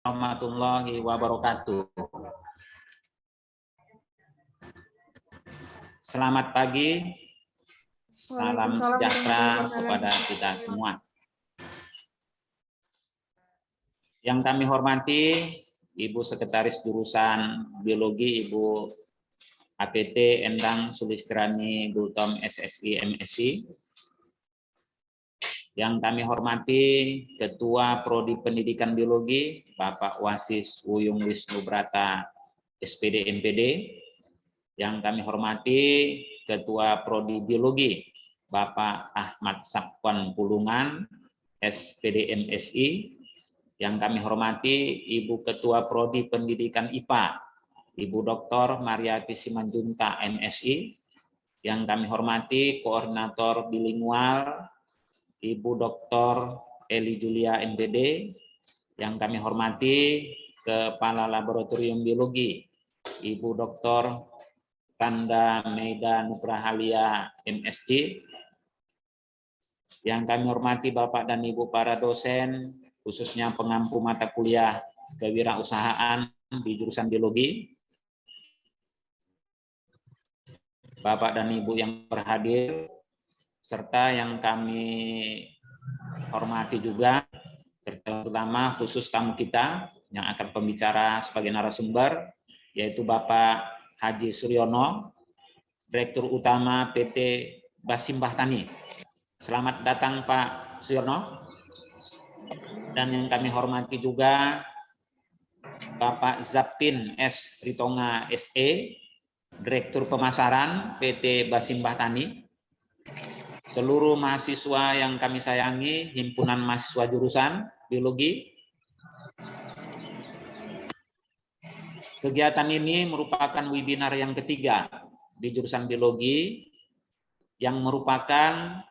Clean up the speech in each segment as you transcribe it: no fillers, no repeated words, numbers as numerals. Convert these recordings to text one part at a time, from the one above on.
warahmatullahi wabarakatuh. Selamat pagi, salam sejahtera kepada kita semua. Yang kami hormati Ibu Sekretaris Jurusan Biologi, Ibu APT Endang Sulistiani Gultom SSI MSI. Yang kami hormati Ketua Prodi Pendidikan Biologi, Bapak Wasis Wuyung Wisnu Brata, SPD MPD. Yang kami hormati Ketua Prodi Biologi, Bapak Ahmad Sapwan Pulungan, SPD MSI. Yang kami hormati Ibu Ketua Prodi Pendidikan IPA, Ibu Dr. Mariati Simanjunta MSI. Yang kami hormati Koordinator Bilingual, Ibu Dr. Eli Julia MPD. Yang kami hormati Kepala Laboratorium Biologi, Ibu Dr. Tanda Meida Nugrahalia MSc. Yang kami hormati Bapak dan Ibu para dosen, khususnya pengampu mata kuliah kewirausahaan di jurusan biologi. Bapak dan Ibu yang berhadir, serta yang kami hormati juga, terutama khusus tamu kita yang akan pembicara sebagai narasumber, yaitu Bapak Haji Suryono, Direktur Utama PT Basimbah Tani. Selamat datang Pak Suryono. Dan yang kami hormati juga Bapak Zaptin S. Ritonga SE, Direktur Pemasaran PT Basimbah Tani. Seluruh mahasiswa yang kami sayangi, Himpunan Mahasiswa Jurusan Biologi. Kegiatan ini merupakan webinar yang ketiga di jurusan biologi yang merupakan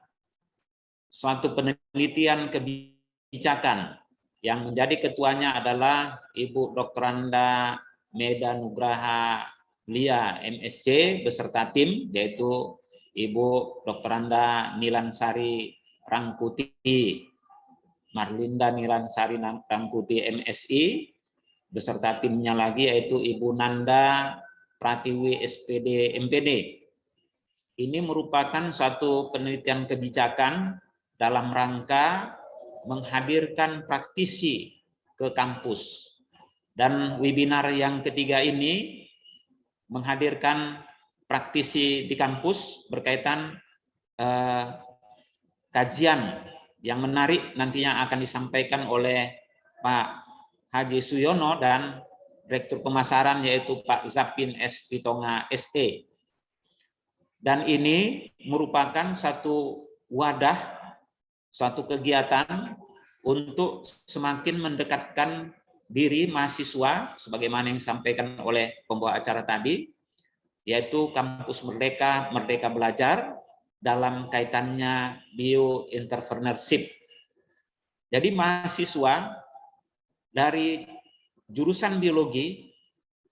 suatu penelitian kebijakan yang menjadi ketuanya adalah Ibu Dr. Anda Meida Nugraha Lia MSc beserta tim, yaitu Ibu Dr. Anda Nilansari Rangkuti, Marlinda Nilansari Rangkuti MSI, beserta timnya lagi yaitu Ibu Nanda Pratiwi SPD MPD. Ini merupakan suatu penelitian kebijakan dalam rangka menghadirkan praktisi ke kampus. Dan webinar yang ketiga ini menghadirkan praktisi di kampus berkaitan kajian yang menarik nantinya akan disampaikan oleh Pak Haji Suyono dan Direktur Pemasaran yaitu Pak Zapin S. Ritonga SE. Dan ini merupakan satu wadah, suatu kegiatan untuk semakin mendekatkan diri mahasiswa sebagaimana yang disampaikan oleh pembawa acara tadi, yaitu Kampus Merdeka, Merdeka Belajar dalam kaitannya bioentrepreneurship. Jadi mahasiswa dari jurusan biologi,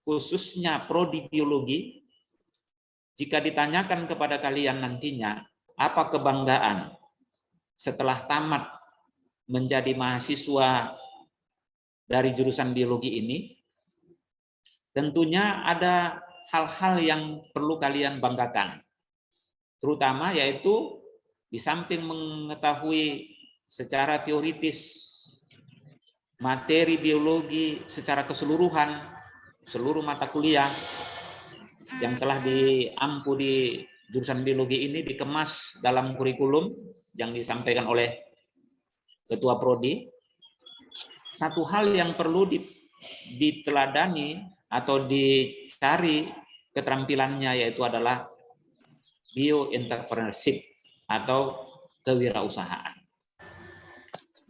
khususnya prodi biologi, jika ditanyakan kepada kalian nantinya, apa kebanggaan setelah tamat menjadi mahasiswa dari jurusan biologi ini, tentunya ada hal-hal yang perlu kalian banggakan. Terutama yaitu di samping mengetahui secara teoritis materi biologi secara keseluruhan, seluruh mata kuliah yang telah diampu di jurusan biologi ini dikemas dalam kurikulum yang disampaikan oleh Ketua Prodi. Satu hal yang perlu diteladani atau dicari keterampilannya yaitu adalah bioentrepreneurship atau kewirausahaan.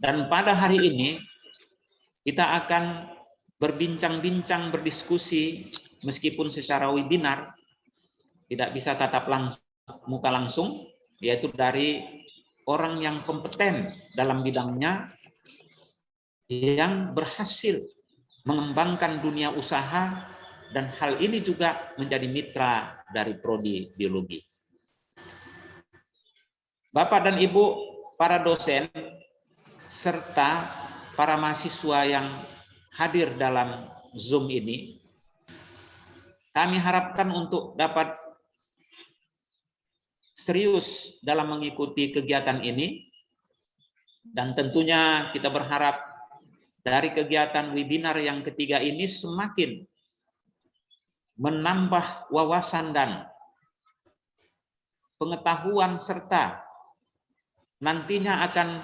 Dan pada hari ini kita akan berbincang-bincang, berdiskusi meskipun secara webinar, tidak bisa tatap muka langsung, yaitu dari orang yang kompeten dalam bidangnya yang berhasil mengembangkan dunia usaha, dan hal ini juga menjadi mitra dari prodi biologi. Bapak dan Ibu para dosen serta para mahasiswa yang hadir dalam Zoom ini, kami harapkan untuk dapat serius dalam mengikuti kegiatan ini, dan tentunya kita berharap dari kegiatan webinar yang ketiga ini semakin menambah wawasan dan pengetahuan serta nantinya akan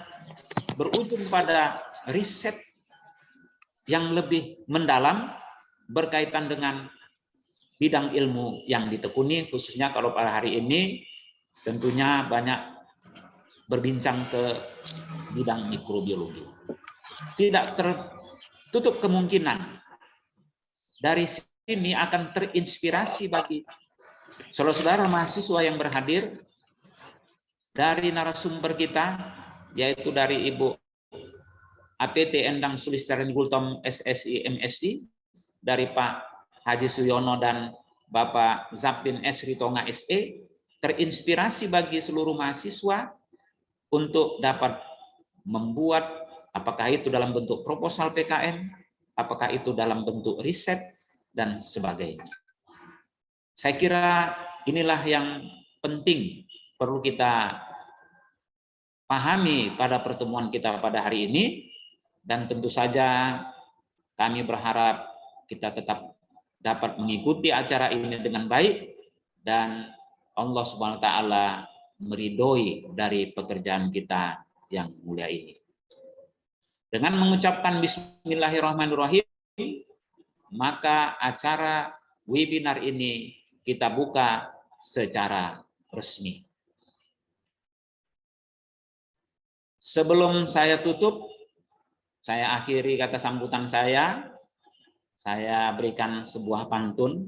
berujung pada riset yang lebih mendalam berkaitan dengan bidang ilmu yang ditekuni, khususnya kalau pada hari ini tentunya banyak berbincang ke bidang mikrobiologi. Tidak tertutup kemungkinan dari sini akan terinspirasi bagi saudara-saudara mahasiswa yang berhadir dari narasumber kita, yaitu dari Ibu APT Endang Sulistiani Gultom SSI MSc, dari Pak Haji Suyono dan Bapak Zaplin S. Ritonga SE, terinspirasi bagi seluruh mahasiswa untuk dapat membuat, apakah itu dalam bentuk proposal PKM, apakah itu dalam bentuk riset, dan sebagainya. Saya kira inilah yang penting perlu kita pahami pada pertemuan kita pada hari ini, dan tentu saja kami berharap kita tetap dapat mengikuti acara ini dengan baik, dan Allah Subhanahu wa taala meridhoi dari pekerjaan kita yang mulia ini. Dengan mengucapkan bismillahirrahmanirrahim, maka acara webinar ini kita buka secara resmi. Sebelum saya tutup, saya akhiri kata sambutan saya berikan sebuah pantun.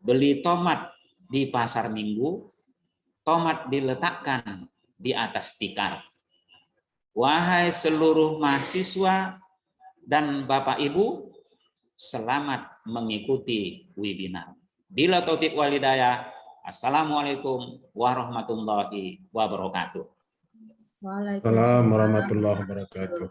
Beli tomat di pasar minggu, tomat diletakkan di atas tikar. Wahai seluruh mahasiswa dan Bapak Ibu, selamat mengikuti webinar. Bila taufik wal hidayah, assalamualaikum warahmatullahi wabarakatuh. Waalaikumsalam warahmatullahi wabarakatuh.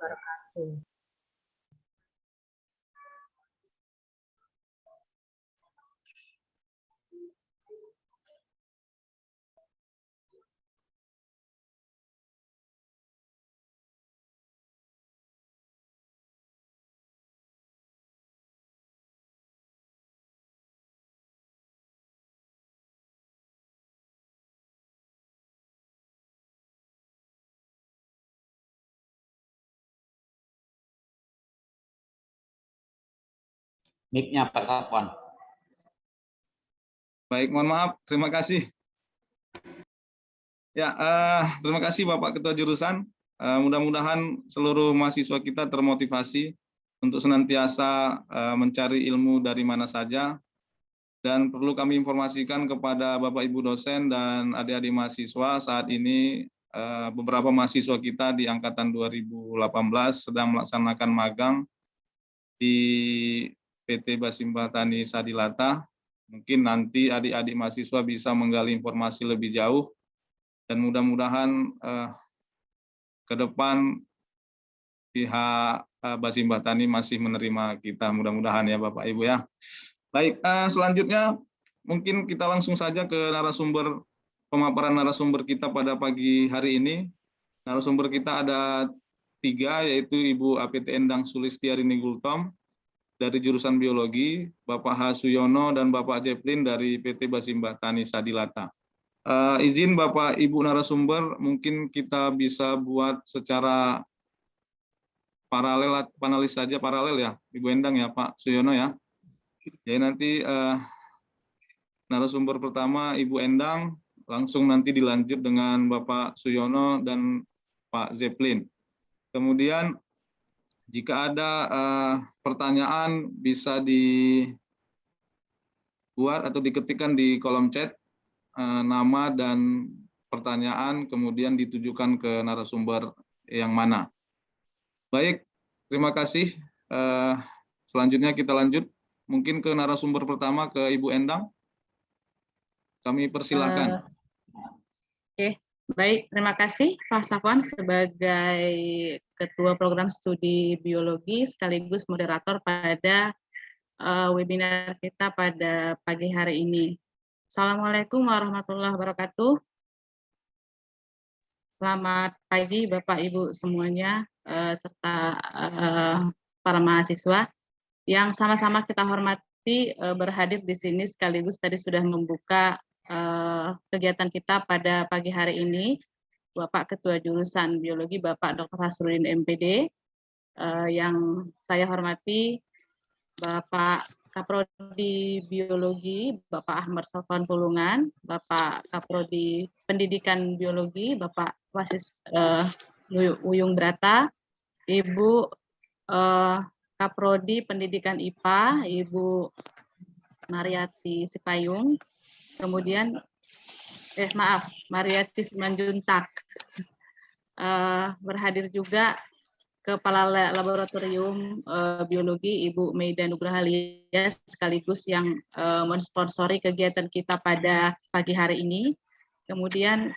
Mic-nya Pak Sapwan. Baik, mohon maaf. Terima kasih. Ya, terima kasih Bapak Ketua Jurusan. Mudah-mudahan seluruh mahasiswa kita termotivasi untuk senantiasa mencari ilmu dari mana saja. Dan perlu kami informasikan kepada Bapak Ibu dosen dan adik-adik mahasiswa, saat ini beberapa mahasiswa kita di angkatan 2018 sedang melaksanakan magang di PT Basimbah Tani Sadilata. Mungkin nanti adik-adik mahasiswa bisa menggali informasi lebih jauh, dan mudah-mudahan ke depan pihak Basimbah Tani masih menerima kita, mudah-mudahan ya Bapak Ibu ya. Baik, selanjutnya mungkin kita langsung saja ke narasumber, pemaparan narasumber kita pada pagi hari ini. Narasumber kita ada 3, yaitu Ibu APT Endang Sulistiani Gultom dari jurusan biologi, Bapak H. Suyono dan Bapak Zeplin dari PT Basimbah Tani Sadilata. Izin Bapak Ibu narasumber, mungkin kita bisa buat secara paralel, panelis saja paralel ya, Ibu Endang ya, Pak Suyono ya. Jadi nanti narasumber pertama Ibu Endang, langsung nanti dilanjut dengan Bapak Suyono dan Pak Zeplin. Kemudian jika ada pertanyaan bisa dibuat atau diketikkan di kolom chat nama dan pertanyaan, kemudian ditujukan ke narasumber yang mana. Baik, terima kasih. Selanjutnya kita lanjut mungkin ke narasumber pertama, ke Ibu Endang. Kami persilahkan. Oke. Baik, terima kasih Pak Safwan sebagai Ketua Program Studi Biologi sekaligus moderator pada webinar kita pada pagi hari ini. Assalamualaikum warahmatullahi wabarakatuh. Selamat pagi Bapak Ibu semuanya, serta para mahasiswa yang sama-sama kita hormati berhadir di sini sekaligus tadi sudah membuka kegiatan kita pada pagi hari ini. Bapak Ketua Jurusan Biologi Bapak Dr. Hasrudin MPD, yang saya hormati Bapak Kaprodi Biologi Bapak Ahmad Safwan Pulungan, Bapak Kaprodi Pendidikan Biologi Bapak Wasis Uyung Brata, Ibu Kaprodi Pendidikan IPA Ibu Mariati Sipayung, kemudian Mariati Simanjuntak. Berhadir juga Kepala Laboratorium Biologi Ibu Meida Nugrahalia sekaligus yang mensponsori kegiatan kita pada pagi hari ini. Kemudian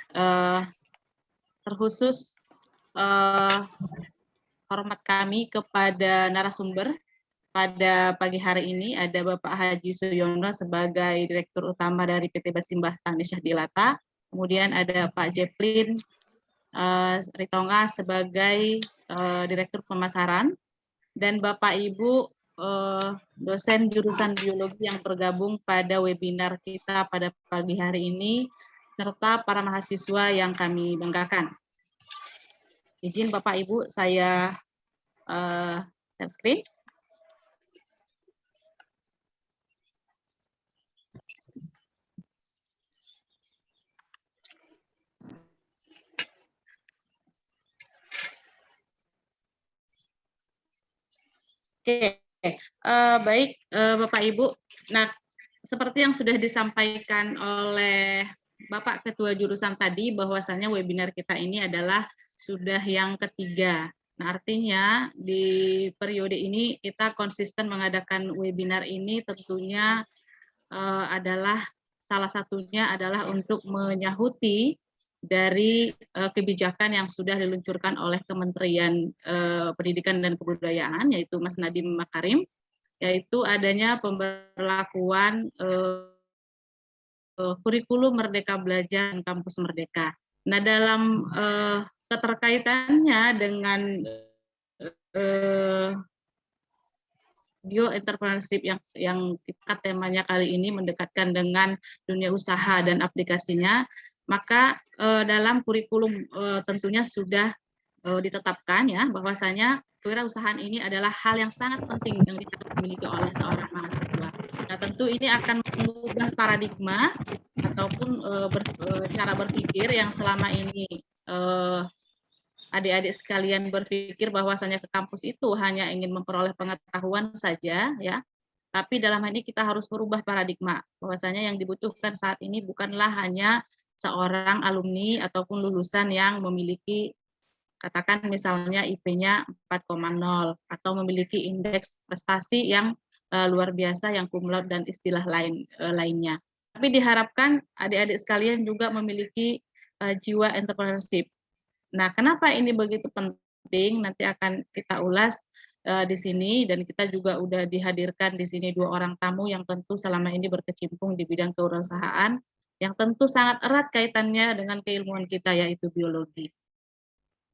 terkhusus hormat kami kepada narasumber pada pagi hari ini ada Bapak Haji Suyono sebagai Direktur Utama dari PT Basimbah Tani Syahdilata. Kemudian ada Pak Jeplin Ritonga sebagai Direktur Pemasaran, dan Bapak Ibu dosen jurusan biologi yang bergabung pada webinar kita pada pagi hari ini, serta para mahasiswa yang kami banggakan. Izin Bapak Ibu saya share screen. Oke, baik Bapak Ibu. Nah, seperti yang sudah disampaikan oleh Bapak Ketua Jurusan tadi, bahwasannya webinar kita ini adalah sudah yang ketiga. Nah, artinya di periode ini kita konsisten mengadakan webinar ini tentunya adalah salah satunya adalah untuk menyahuti dari kebijakan yang sudah diluncurkan oleh Kementerian Pendidikan dan Kebudayaan, yaitu Mas Nadiem Makarim, yaitu adanya pemberlakuan kurikulum Merdeka Belajar dan Kampus Merdeka. Nah, dalam keterkaitannya dengan bioentrepreneurship yang kita temanya kali ini mendekatkan dengan dunia usaha dan aplikasinya, maka dalam kurikulum tentunya sudah ditetapkan ya bahwasanya kewirausahaan ini adalah hal yang sangat penting yang harus dimiliki oleh seorang mahasiswa. Nah, tentu ini akan mengubah paradigma ataupun cara berpikir yang selama ini adik-adik sekalian berpikir bahwasanya ke kampus itu hanya ingin memperoleh pengetahuan saja ya. Tapi dalam hal ini kita harus merubah paradigma bahwasanya yang dibutuhkan saat ini bukanlah hanya seorang alumni ataupun lulusan yang memiliki katakan misalnya IP-nya 4,0 atau memiliki indeks prestasi yang luar biasa yang cum laude dan istilah lainnya. Tapi diharapkan adik-adik sekalian juga memiliki jiwa entrepreneurship. Nah, kenapa ini begitu penting? Nanti akan kita ulas di sini, dan kita juga udah dihadirkan di sini 2 orang tamu yang tentu selama ini berkecimpung di bidang kewirausahaan yang tentu sangat erat kaitannya dengan keilmuan kita yaitu biologi.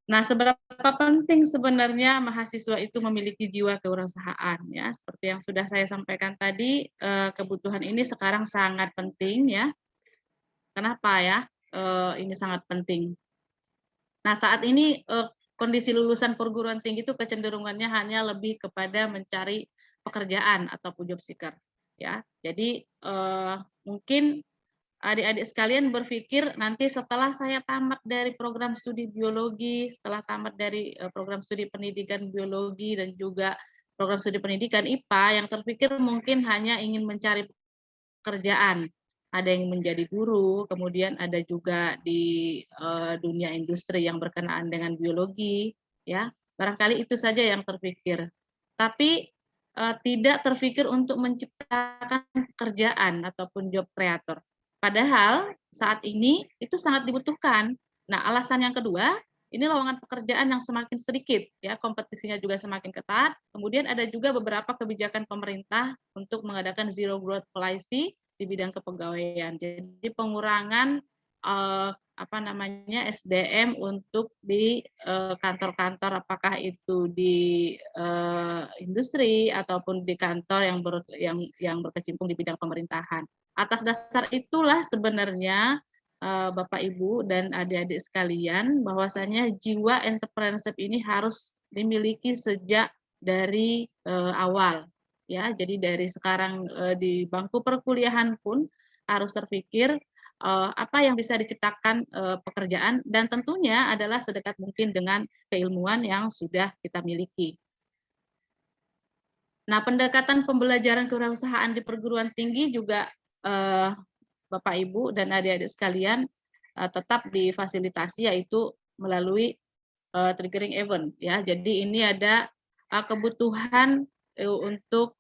Nah, seberapa penting sebenarnya mahasiswa itu memiliki jiwa kewirausahaan ya? Seperti yang sudah saya sampaikan tadi, kebutuhan ini sekarang sangat penting ya. Kenapa ya? Ini sangat penting. Nah, saat ini kondisi lulusan perguruan tinggi itu kecenderungannya hanya lebih kepada mencari pekerjaan ataupun job seeker ya. Jadi mungkin adik-adik sekalian berpikir nanti setelah saya tamat dari program studi biologi, setelah tamat dari program studi pendidikan biologi dan juga program studi pendidikan IPA, yang terpikir mungkin hanya ingin mencari pekerjaan. Ada yang menjadi guru, kemudian ada juga di dunia industri yang berkenaan dengan biologi, ya. Barangkali itu saja yang terpikir. Tapi tidak terpikir untuk menciptakan pekerjaan ataupun job creator. Padahal saat ini itu sangat dibutuhkan. Nah, alasan yang kedua, ini lowongan pekerjaan yang semakin sedikit, ya, kompetisinya juga semakin ketat. Kemudian ada juga beberapa kebijakan pemerintah untuk mengadakan zero growth policy di bidang kepegawaian. Jadi pengurangan SDM untuk di kantor-kantor, apakah itu di industri ataupun di kantor yang berkecimpung di bidang pemerintahan. Atas dasar itulah sebenarnya Bapak Ibu dan adik-adik sekalian, bahwasanya jiwa entrepreneurship ini harus dimiliki sejak dari awal, ya. Jadi dari sekarang di bangku perkuliahan pun harus terpikir apa yang bisa diciptakan pekerjaan, dan tentunya adalah sedekat mungkin dengan keilmuan yang sudah kita miliki. Nah, pendekatan pembelajaran kewirausahaan di perguruan tinggi juga Bapak Ibu dan adik-adik sekalian tetap difasilitasi, yaitu melalui triggering event, ya. Jadi ini ada kebutuhan untuk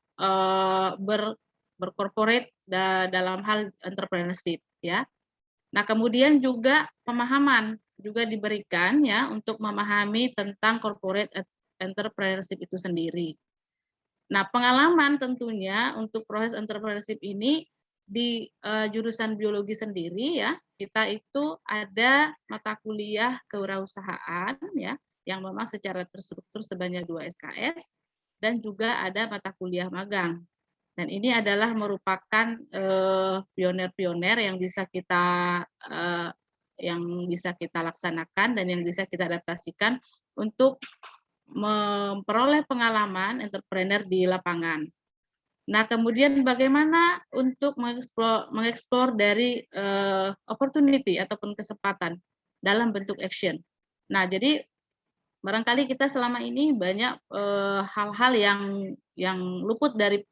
berkorporate dalam hal entrepreneurship, ya. Nah, kemudian juga pemahaman juga diberikan, ya, untuk memahami tentang corporate entrepreneurship itu sendiri. Nah, pengalaman tentunya untuk proses entrepreneurship ini di jurusan biologi sendiri, ya, kita itu ada mata kuliah kewirausahaan, ya, yang memang secara terstruktur sebanyak 2 SKS, dan juga ada mata kuliah magang. Dan ini adalah merupakan pioner-pioner yang bisa kita laksanakan dan yang bisa kita adaptasikan untuk memperoleh pengalaman entrepreneur di lapangan. Nah, kemudian bagaimana untuk mengeksplor dari opportunity ataupun kesempatan dalam bentuk action. Nah, jadi barangkali kita selama ini banyak hal-hal yang luput dari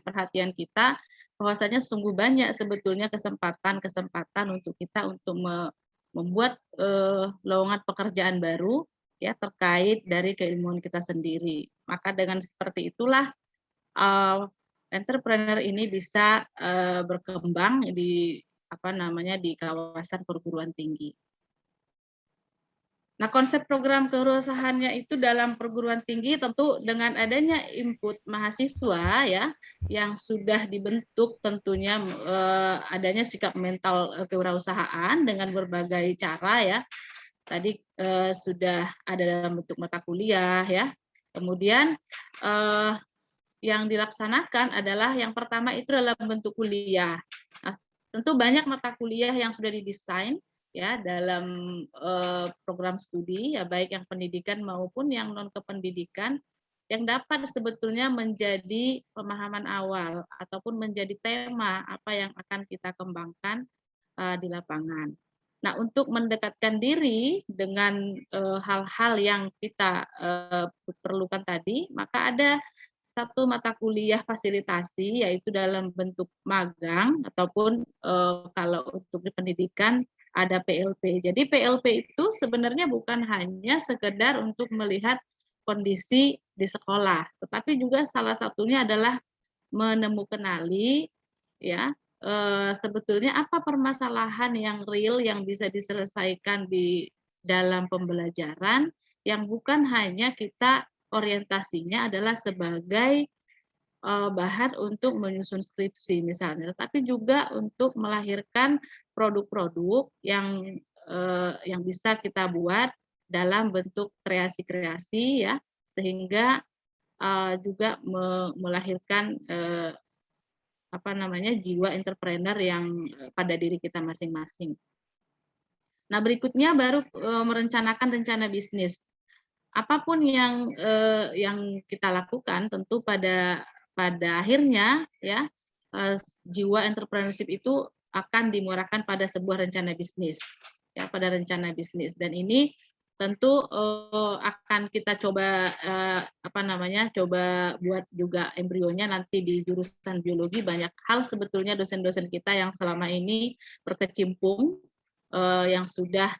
perhatian kita, bahwasanya sungguh banyak sebetulnya kesempatan untuk kita untuk membuat lowongan pekerjaan baru, ya, terkait dari keilmuan kita sendiri. Maka dengan seperti itulah entrepreneur ini bisa berkembang di di kawasan perguruan tinggi. Nah, konsep program kewirausahaannya itu dalam perguruan tinggi tentu dengan adanya input mahasiswa, ya, yang sudah dibentuk, tentunya adanya sikap mental kewirausahaan dengan berbagai cara, ya. Tadi sudah ada dalam bentuk mata kuliah, ya. Kemudian yang dilaksanakan adalah yang pertama itu dalam bentuk kuliah. Nah, tentu banyak mata kuliah yang sudah didesain, ya, dalam program studi, ya, baik yang pendidikan maupun yang non kependidikan, yang dapat sebetulnya menjadi pemahaman awal ataupun menjadi tema apa yang akan kita kembangkan di lapangan. Nah, untuk mendekatkan diri dengan hal-hal yang kita perlukan tadi, maka ada satu mata kuliah fasilitasi, yaitu dalam bentuk magang ataupun kalau untuk di pendidikan ada PLP. Jadi PLP itu sebenarnya bukan hanya sekedar untuk melihat kondisi di sekolah, tetapi juga salah satunya adalah menemukanali, ya, sebetulnya apa permasalahan yang real yang bisa diselesaikan di dalam pembelajaran, yang bukan hanya kita orientasinya adalah sebagai bahan untuk menyusun skripsi misalnya, tapi juga untuk melahirkan produk-produk yang bisa kita buat dalam bentuk kreasi-kreasi, ya, sehingga juga melahirkan jiwa entrepreneur yang pada diri kita masing-masing. Nah, berikutnya baru merencanakan rencana bisnis. Apapun yang kita lakukan, tentu pada akhirnya, ya, jiwa entrepreneurship itu akan dimuarakan pada sebuah rencana bisnis, ya, pada rencana bisnis. Dan ini tentu akan kita coba coba buat juga embrionya nanti di jurusan biologi. Banyak hal sebetulnya dosen-dosen kita yang selama ini berkecimpung, yang sudah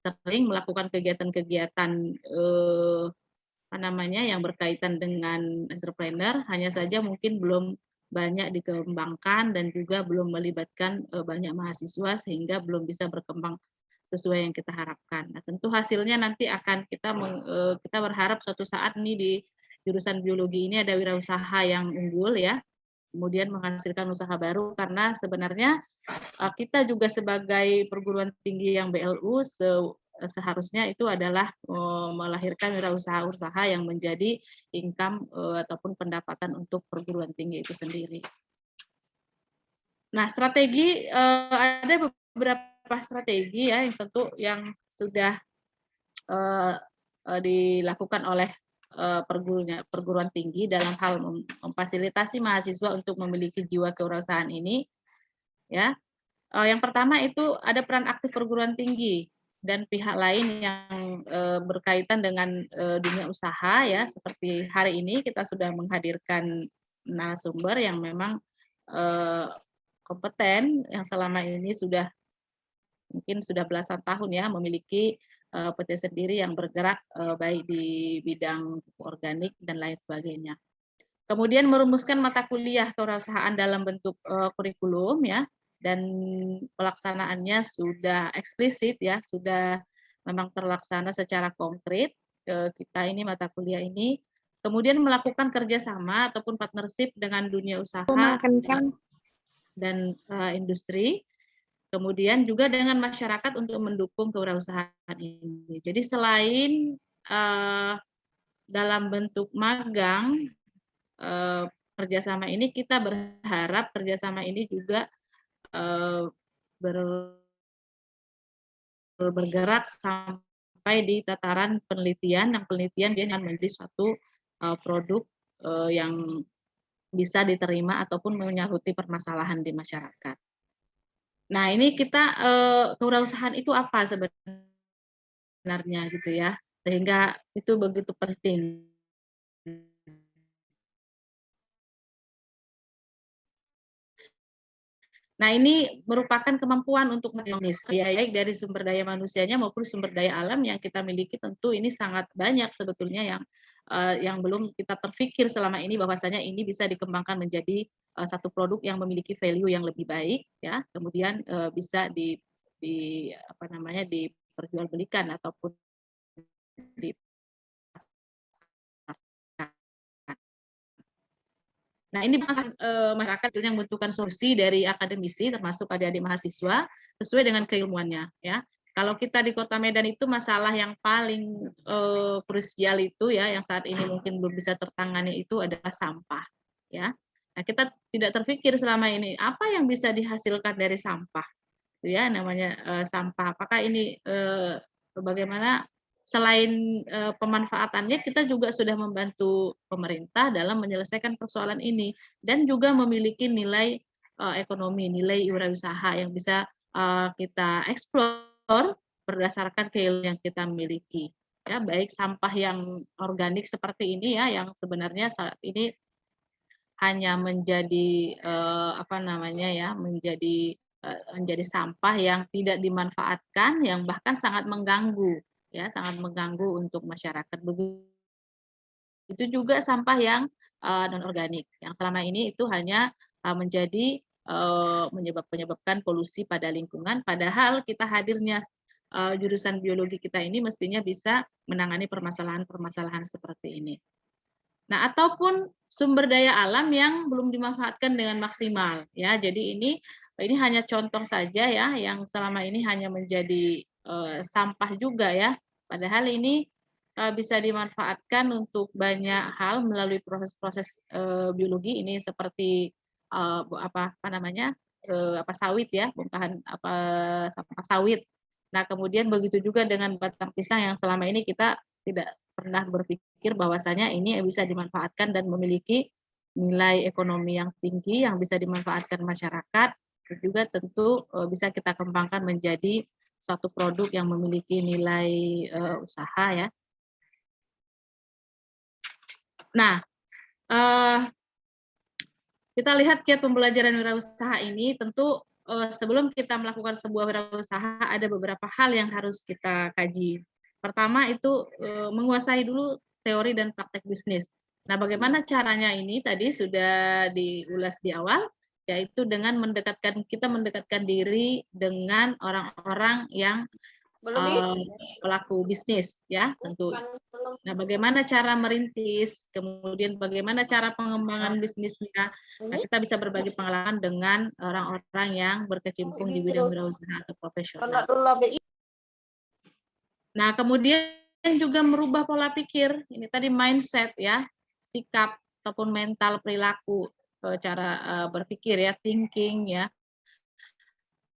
sering melakukan kegiatan-kegiatan yang berkaitan dengan entrepreneur, hanya saja mungkin belum banyak dikembangkan dan juga belum melibatkan banyak mahasiswa sehingga belum bisa berkembang sesuai yang kita harapkan. Nah, tentu hasilnya nanti akan kita berharap suatu saat nih di jurusan biologi ini ada wirausaha yang unggul ya, kemudian menghasilkan usaha baru karena sebenarnya kita juga sebagai perguruan tinggi yang BLU seharusnya itu adalah melahirkan wirausaha-usaha yang menjadi income ataupun pendapatan untuk perguruan tinggi itu sendiri. Nah, strategi ada beberapa strategi ya yang tentu yang sudah dilakukan oleh perguruan tinggi dalam hal memfasilitasi mahasiswa untuk memiliki jiwa kewirausahaan ini ya. Yang pertama itu ada peran aktif perguruan tinggi dan pihak lain yang berkaitan dengan dunia usaha ya, seperti hari ini kita sudah menghadirkan narasumber yang memang kompeten yang selama ini mungkin sudah belasan tahun ya memiliki PT sendiri yang bergerak baik di bidang organik dan lain sebagainya. Kemudian merumuskan mata kuliah kewirausahaan dalam bentuk kurikulum ya, dan pelaksanaannya sudah eksplisit ya, sudah memang terlaksana secara konkret kita ini mata kuliah ini. Kemudian melakukan kerjasama ataupun partnership dengan dunia usaha dan industri. Kemudian juga dengan masyarakat untuk mendukung kewirausahaan ini. Jadi selain dalam bentuk magang kerjasama ini, kita berharap kerjasama ini juga bergerak sampai di tataran penelitian, yang penelitian dia akan menjadi suatu produk yang bisa diterima ataupun menyahuti permasalahan di masyarakat. Nah, ini kita kewirausahaan itu apa sebenarnya gitu ya, sehingga itu begitu penting. Nah, ini merupakan kemampuan untuk ya, baik dari sumber daya manusianya maupun sumber daya alam yang kita miliki. Tentu ini sangat banyak sebetulnya yang belum kita terpikir selama ini bahwasanya ini bisa dikembangkan menjadi satu produk yang memiliki value yang lebih baik ya, kemudian bisa diperjualbelikan ataupun di Nah, ini masyarakat yang membutuhkan solusi dari akademisi termasuk adik-adik mahasiswa sesuai dengan keilmuannya ya. Kalau kita di Kota Medan itu masalah yang paling krusial itu ya, yang saat ini mungkin belum bisa tertangani itu adalah sampah ya. Nah, kita tidak terpikir selama ini apa yang bisa dihasilkan dari sampah ya, namanya sampah. Apakah ini bagaimana selain pemanfaatannya, kita juga sudah membantu pemerintah dalam menyelesaikan persoalan ini dan juga memiliki nilai ekonomi, nilai wirausaha yang bisa kita eksplor berdasarkan keilmuan yang kita miliki. Ya, baik sampah yang organik seperti ini ya, yang sebenarnya saat ini hanya menjadi menjadi sampah yang tidak dimanfaatkan, yang bahkan sangat mengganggu ya, sangat mengganggu untuk masyarakat. Begitu juga sampah yang non organik yang selama ini itu hanya menjadi menyebabkan polusi pada lingkungan, padahal kita hadirnya jurusan biologi kita ini mestinya bisa menangani permasalahan-permasalahan seperti ini. Nah, ataupun sumber daya alam yang belum dimanfaatkan dengan maksimal ya. Jadi ini hanya contoh saja ya, yang selama ini hanya menjadi sampah juga ya. Padahal ini bisa dimanfaatkan untuk banyak hal melalui proses-proses biologi ini, seperti sawit ya, bongkahan sampah sawit. Nah, kemudian begitu juga dengan batang pisang yang selama ini kita tidak pernah berpikir bahwasanya ini bisa dimanfaatkan dan memiliki nilai ekonomi yang tinggi yang bisa dimanfaatkan masyarakat, dan juga tentu bisa kita kembangkan menjadi suatu produk yang memiliki nilai usaha ya. Nah, kita lihat kiat pembelajaran wirausaha ini, tentu sebelum kita melakukan sebuah wirausaha ada beberapa hal yang harus kita kaji. Pertama itu menguasai dulu teori dan praktek bisnis. Nah, bagaimana caranya ini tadi sudah diulas di awal, yaitu dengan kita mendekatkan diri dengan orang-orang yang pelaku bisnis, ya tentu. Nah, bagaimana cara merintis, kemudian bagaimana cara pengembangan bisnisnya. Nah, kita bisa berbagi pengalaman dengan orang-orang yang berkecimpung di bidang wirausaha atau profesional. Nah, kemudian juga merubah pola pikir. Ini tadi mindset ya, sikap ataupun mental perilaku, cara berpikir ya, thinking ya.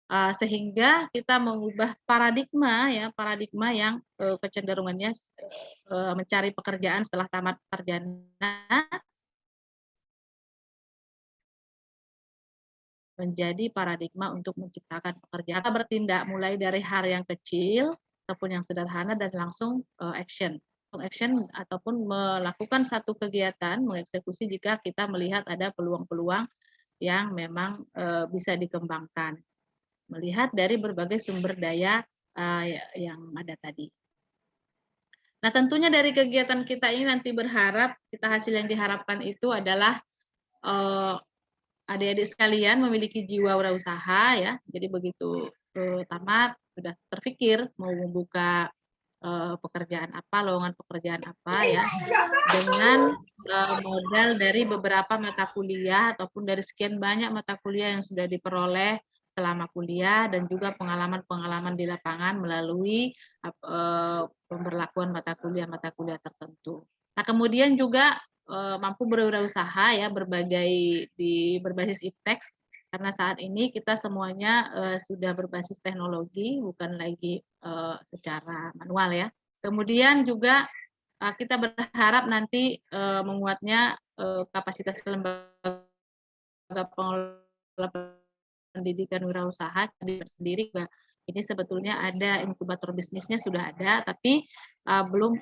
Sehingga kita mengubah paradigma ya, paradigma yang kecenderungannya mencari pekerjaan setelah tamat sarjana menjadi paradigma untuk menciptakan pekerjaan. Kita bertindak mulai dari hal yang kecil ataupun yang sederhana dan langsung action ataupun melakukan satu kegiatan, mengeksekusi jika kita melihat ada peluang-peluang yang memang bisa dikembangkan. Melihat dari berbagai sumber daya yang ada tadi. Nah, tentunya dari kegiatan kita ini nanti berharap hasil yang diharapkan itu adalah adik-adik sekalian memiliki jiwa wirausaha ya. Jadi begitu tamat sudah terpikir mau membuka pekerjaan apa, lowongan pekerjaan apa ya, dengan modal dari beberapa mata kuliah ataupun dari sekian banyak mata kuliah yang sudah diperoleh selama kuliah dan juga pengalaman-pengalaman di lapangan melalui pemberlakuan mata kuliah tertentu. Nah, kemudian juga mampu berwirausaha ya berbasis iptex, karena saat ini kita semuanya sudah berbasis teknologi, bukan lagi secara manual ya. Kemudian juga kita berharap nanti menguatnya kapasitas lembaga pengelola pendidikan wirausaha sendiri. Ini sebetulnya ada inkubator bisnisnya sudah ada, tapi belum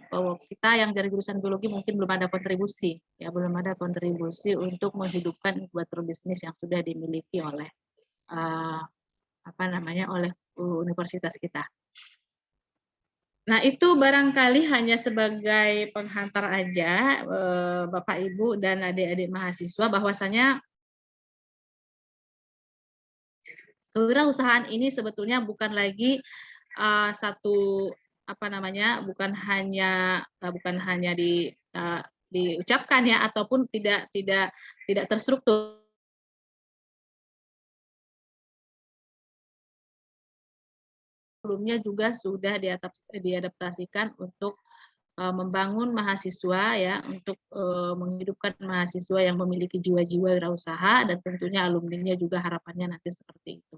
kita yang dari jurusan biologi mungkin belum ada kontribusi ya, belum ada kontribusi untuk menghidupkan inkubator bisnis yang sudah dimiliki oleh oleh universitas kita. Nah, itu barangkali hanya sebagai penghantar aja Bapak Ibu dan adik-adik mahasiswa, bahwasanya kewirausahaan ini sebetulnya bukan lagi bukan hanya diucapkan ya, ataupun tidak terstruktur. Sebelumnya juga sudah diadaptasikan untuk membangun mahasiswa ya, untuk menghidupkan mahasiswa yang memiliki jiwa-jiwa wirausaha, dan tentunya alumninya juga harapannya nanti seperti itu.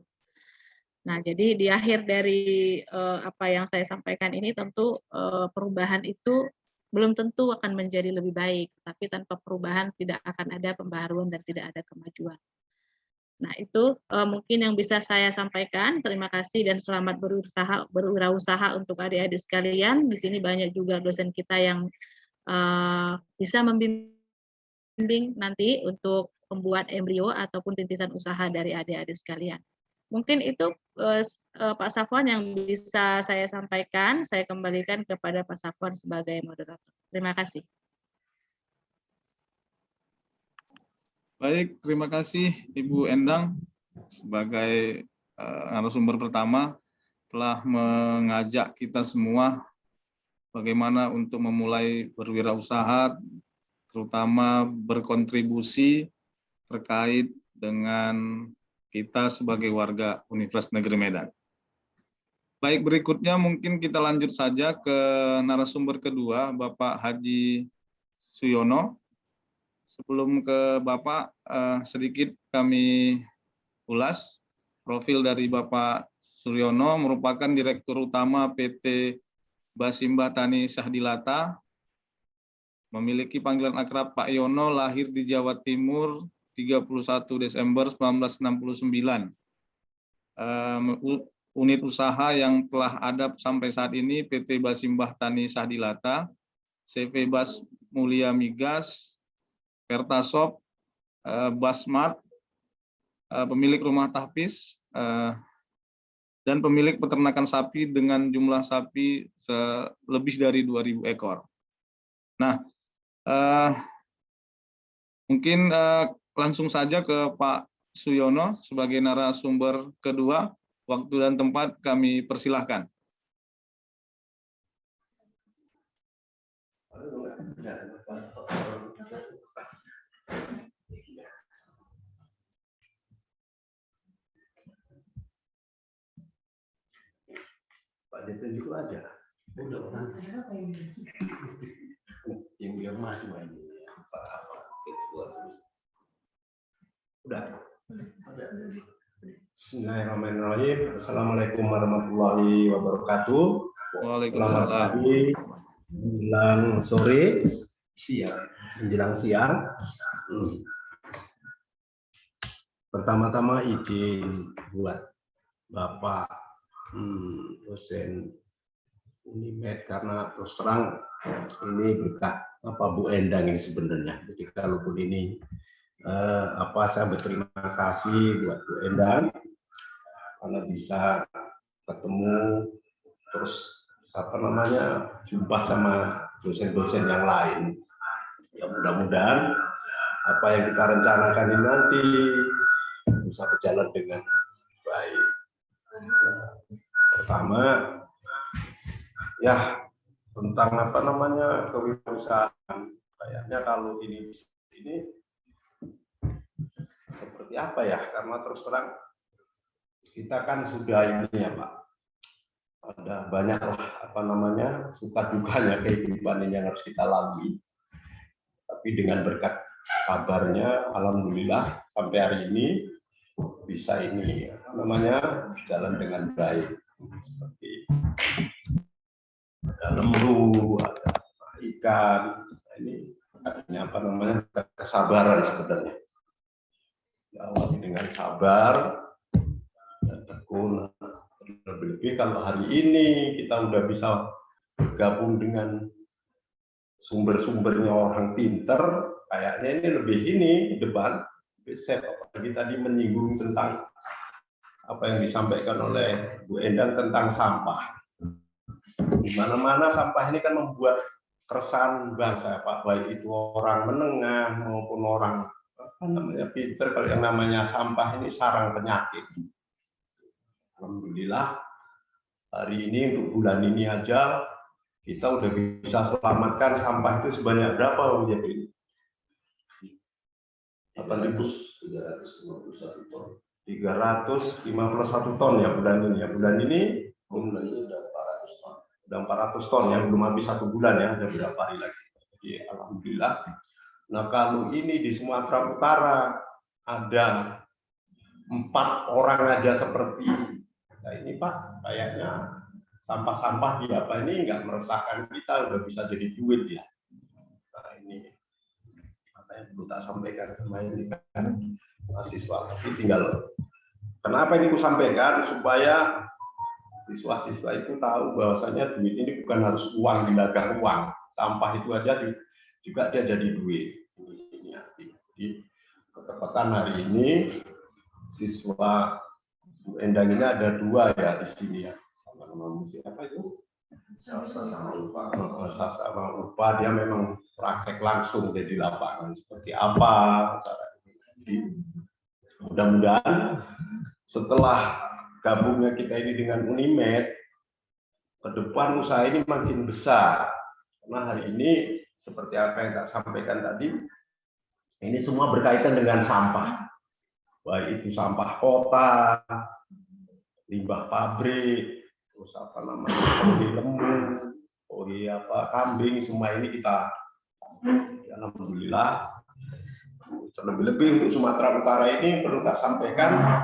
Nah, jadi di akhir dari apa yang saya sampaikan ini, tentu perubahan itu belum tentu akan menjadi lebih baik, tapi tanpa perubahan tidak akan ada pembaharuan dan tidak ada kemajuan. Nah, itu mungkin yang bisa saya sampaikan. Terima kasih dan selamat berwirausaha untuk adik-adik sekalian. Di sini banyak juga dosen kita yang bisa membimbing nanti untuk membuat embrio ataupun rintisan usaha dari adik-adik sekalian. Mungkin itu Pak Safwan yang bisa saya sampaikan. Saya kembalikan kepada Pak Safwan sebagai moderator. Terima kasih. Baik, terima kasih Ibu Endang sebagai narasumber pertama telah mengajak kita semua bagaimana untuk memulai berwirausaha, terutama berkontribusi terkait dengan kita sebagai warga Universitas Negeri Medan. Baik, berikutnya mungkin kita lanjut saja ke narasumber kedua, Bapak Haji Suyono. Sebelum ke Bapak, sedikit kami ulas profil dari Bapak Suryono, merupakan Direktur Utama PT Basimbah Tani Sahdilata, memiliki panggilan akrab Pak Yono, lahir di Jawa Timur 31 Desember 1969. Unit usaha yang telah ada sampai saat ini PT Basimbah Tani Sahdilata, CV Bas Mulia Migas, Pertasop, Basmart, pemilik rumah tahfiz, dan pemilik peternakan sapi dengan jumlah sapi lebih dari 2.000 ekor. Nah, Mungkin langsung saja ke Pak Suyono sebagai narasumber kedua. Waktu dan tempat kami persilahkan. Pak Jepang itu aja. Yang dia maju ini. Udah. Bismillahirrahmanirrahim. Assalamualaikum warahmatullahi wabarakatuh. Waalaikumsalam. Selamat pagi, menjelang sore, menjelang siang. Pertama-tama izin buat Bapak dosen Unimed, karena terus terang ini berkat Bu Endang ini sebenarnya. Jadi kalaupun ini saya berterima kasih buat Bu Endang karena bisa ketemu terus jumpa sama dosen-dosen yang lain. Ya mudah-mudahan apa yang kita rencanakan ini nanti bisa berjalan dengan baik. Pertama ya tentang kewirausahaan, kayaknya kalau ini seperti apa ya, karena terus terang kita kan sudah ini ya Pak, ada banyak suka dukanya kehidupan ini yang harus kita lalui, tapi dengan berkat sabarnya alhamdulillah sampai hari ini bisa ini berjalan dengan baik. Seperti ada lembu, ada ikan, ini artinya kesabaran sebenarnya. Diawali dengan sabar dan tekun. Lebih-lebih kalau hari ini kita udah bisa bergabung dengan sumber-sumbernya orang pinter, kayaknya ini lebih depan. Apalagi tadi menyinggung tentang apa yang disampaikan oleh Bu Endang tentang sampah. Di mana-mana sampah ini kan membuat keresahan bangsa, Pak, baik itu orang menengah maupun orang pinter. Kalau yang namanya sampah ini sarang penyakit. Alhamdulillah hari ini untuk bulan ini aja kita udah bisa selamatkan sampah itu sebanyak berapa menjadi 8.351 ton. 351 ton ya bulan ini. Bulan ini udah 400 ton. Udah 400 ton yang belum habis 1 bulan ya, ada berapa hari lagi. Jadi alhamdulillah. Nah kalau ini di Sumatera Utara ada 4 orang aja seperti ini Pak, kayaknya sampah-sampah di ini nggak meresahkan kita, udah bisa jadi duit ya. Nah ini apa yang perlu tak sampaikan kemarin ini kan mahasiswa, tapi tinggal kenapa ini aku sampaikan supaya siswa-siswa itu tahu bahwasanya duit ini bukan harus uang, dilagang uang, sampah itu aja juga dia jadi duit. Ini arti. Jadi ketepatan hari ini siswa Bu Endang ini ada 2 ya di sini ya. Apa itu? Sasa sama Upah, dia memang praktek langsung di lapangan seperti apa cara ini. Mudah-mudahan setelah gabungnya kita ini dengan Unimed, ke depan usaha ini makin besar. Karena hari ini seperti apa yang saya sampaikan tadi, ini semua berkaitan dengan sampah. Baik itu sampah kota, limbah pabrik, terus kohi lembu, kohi kambing, semua ini kita alhamdulillah. Terlebih-lebih untuk Sumatera Utara ini perlu tak sampaikan,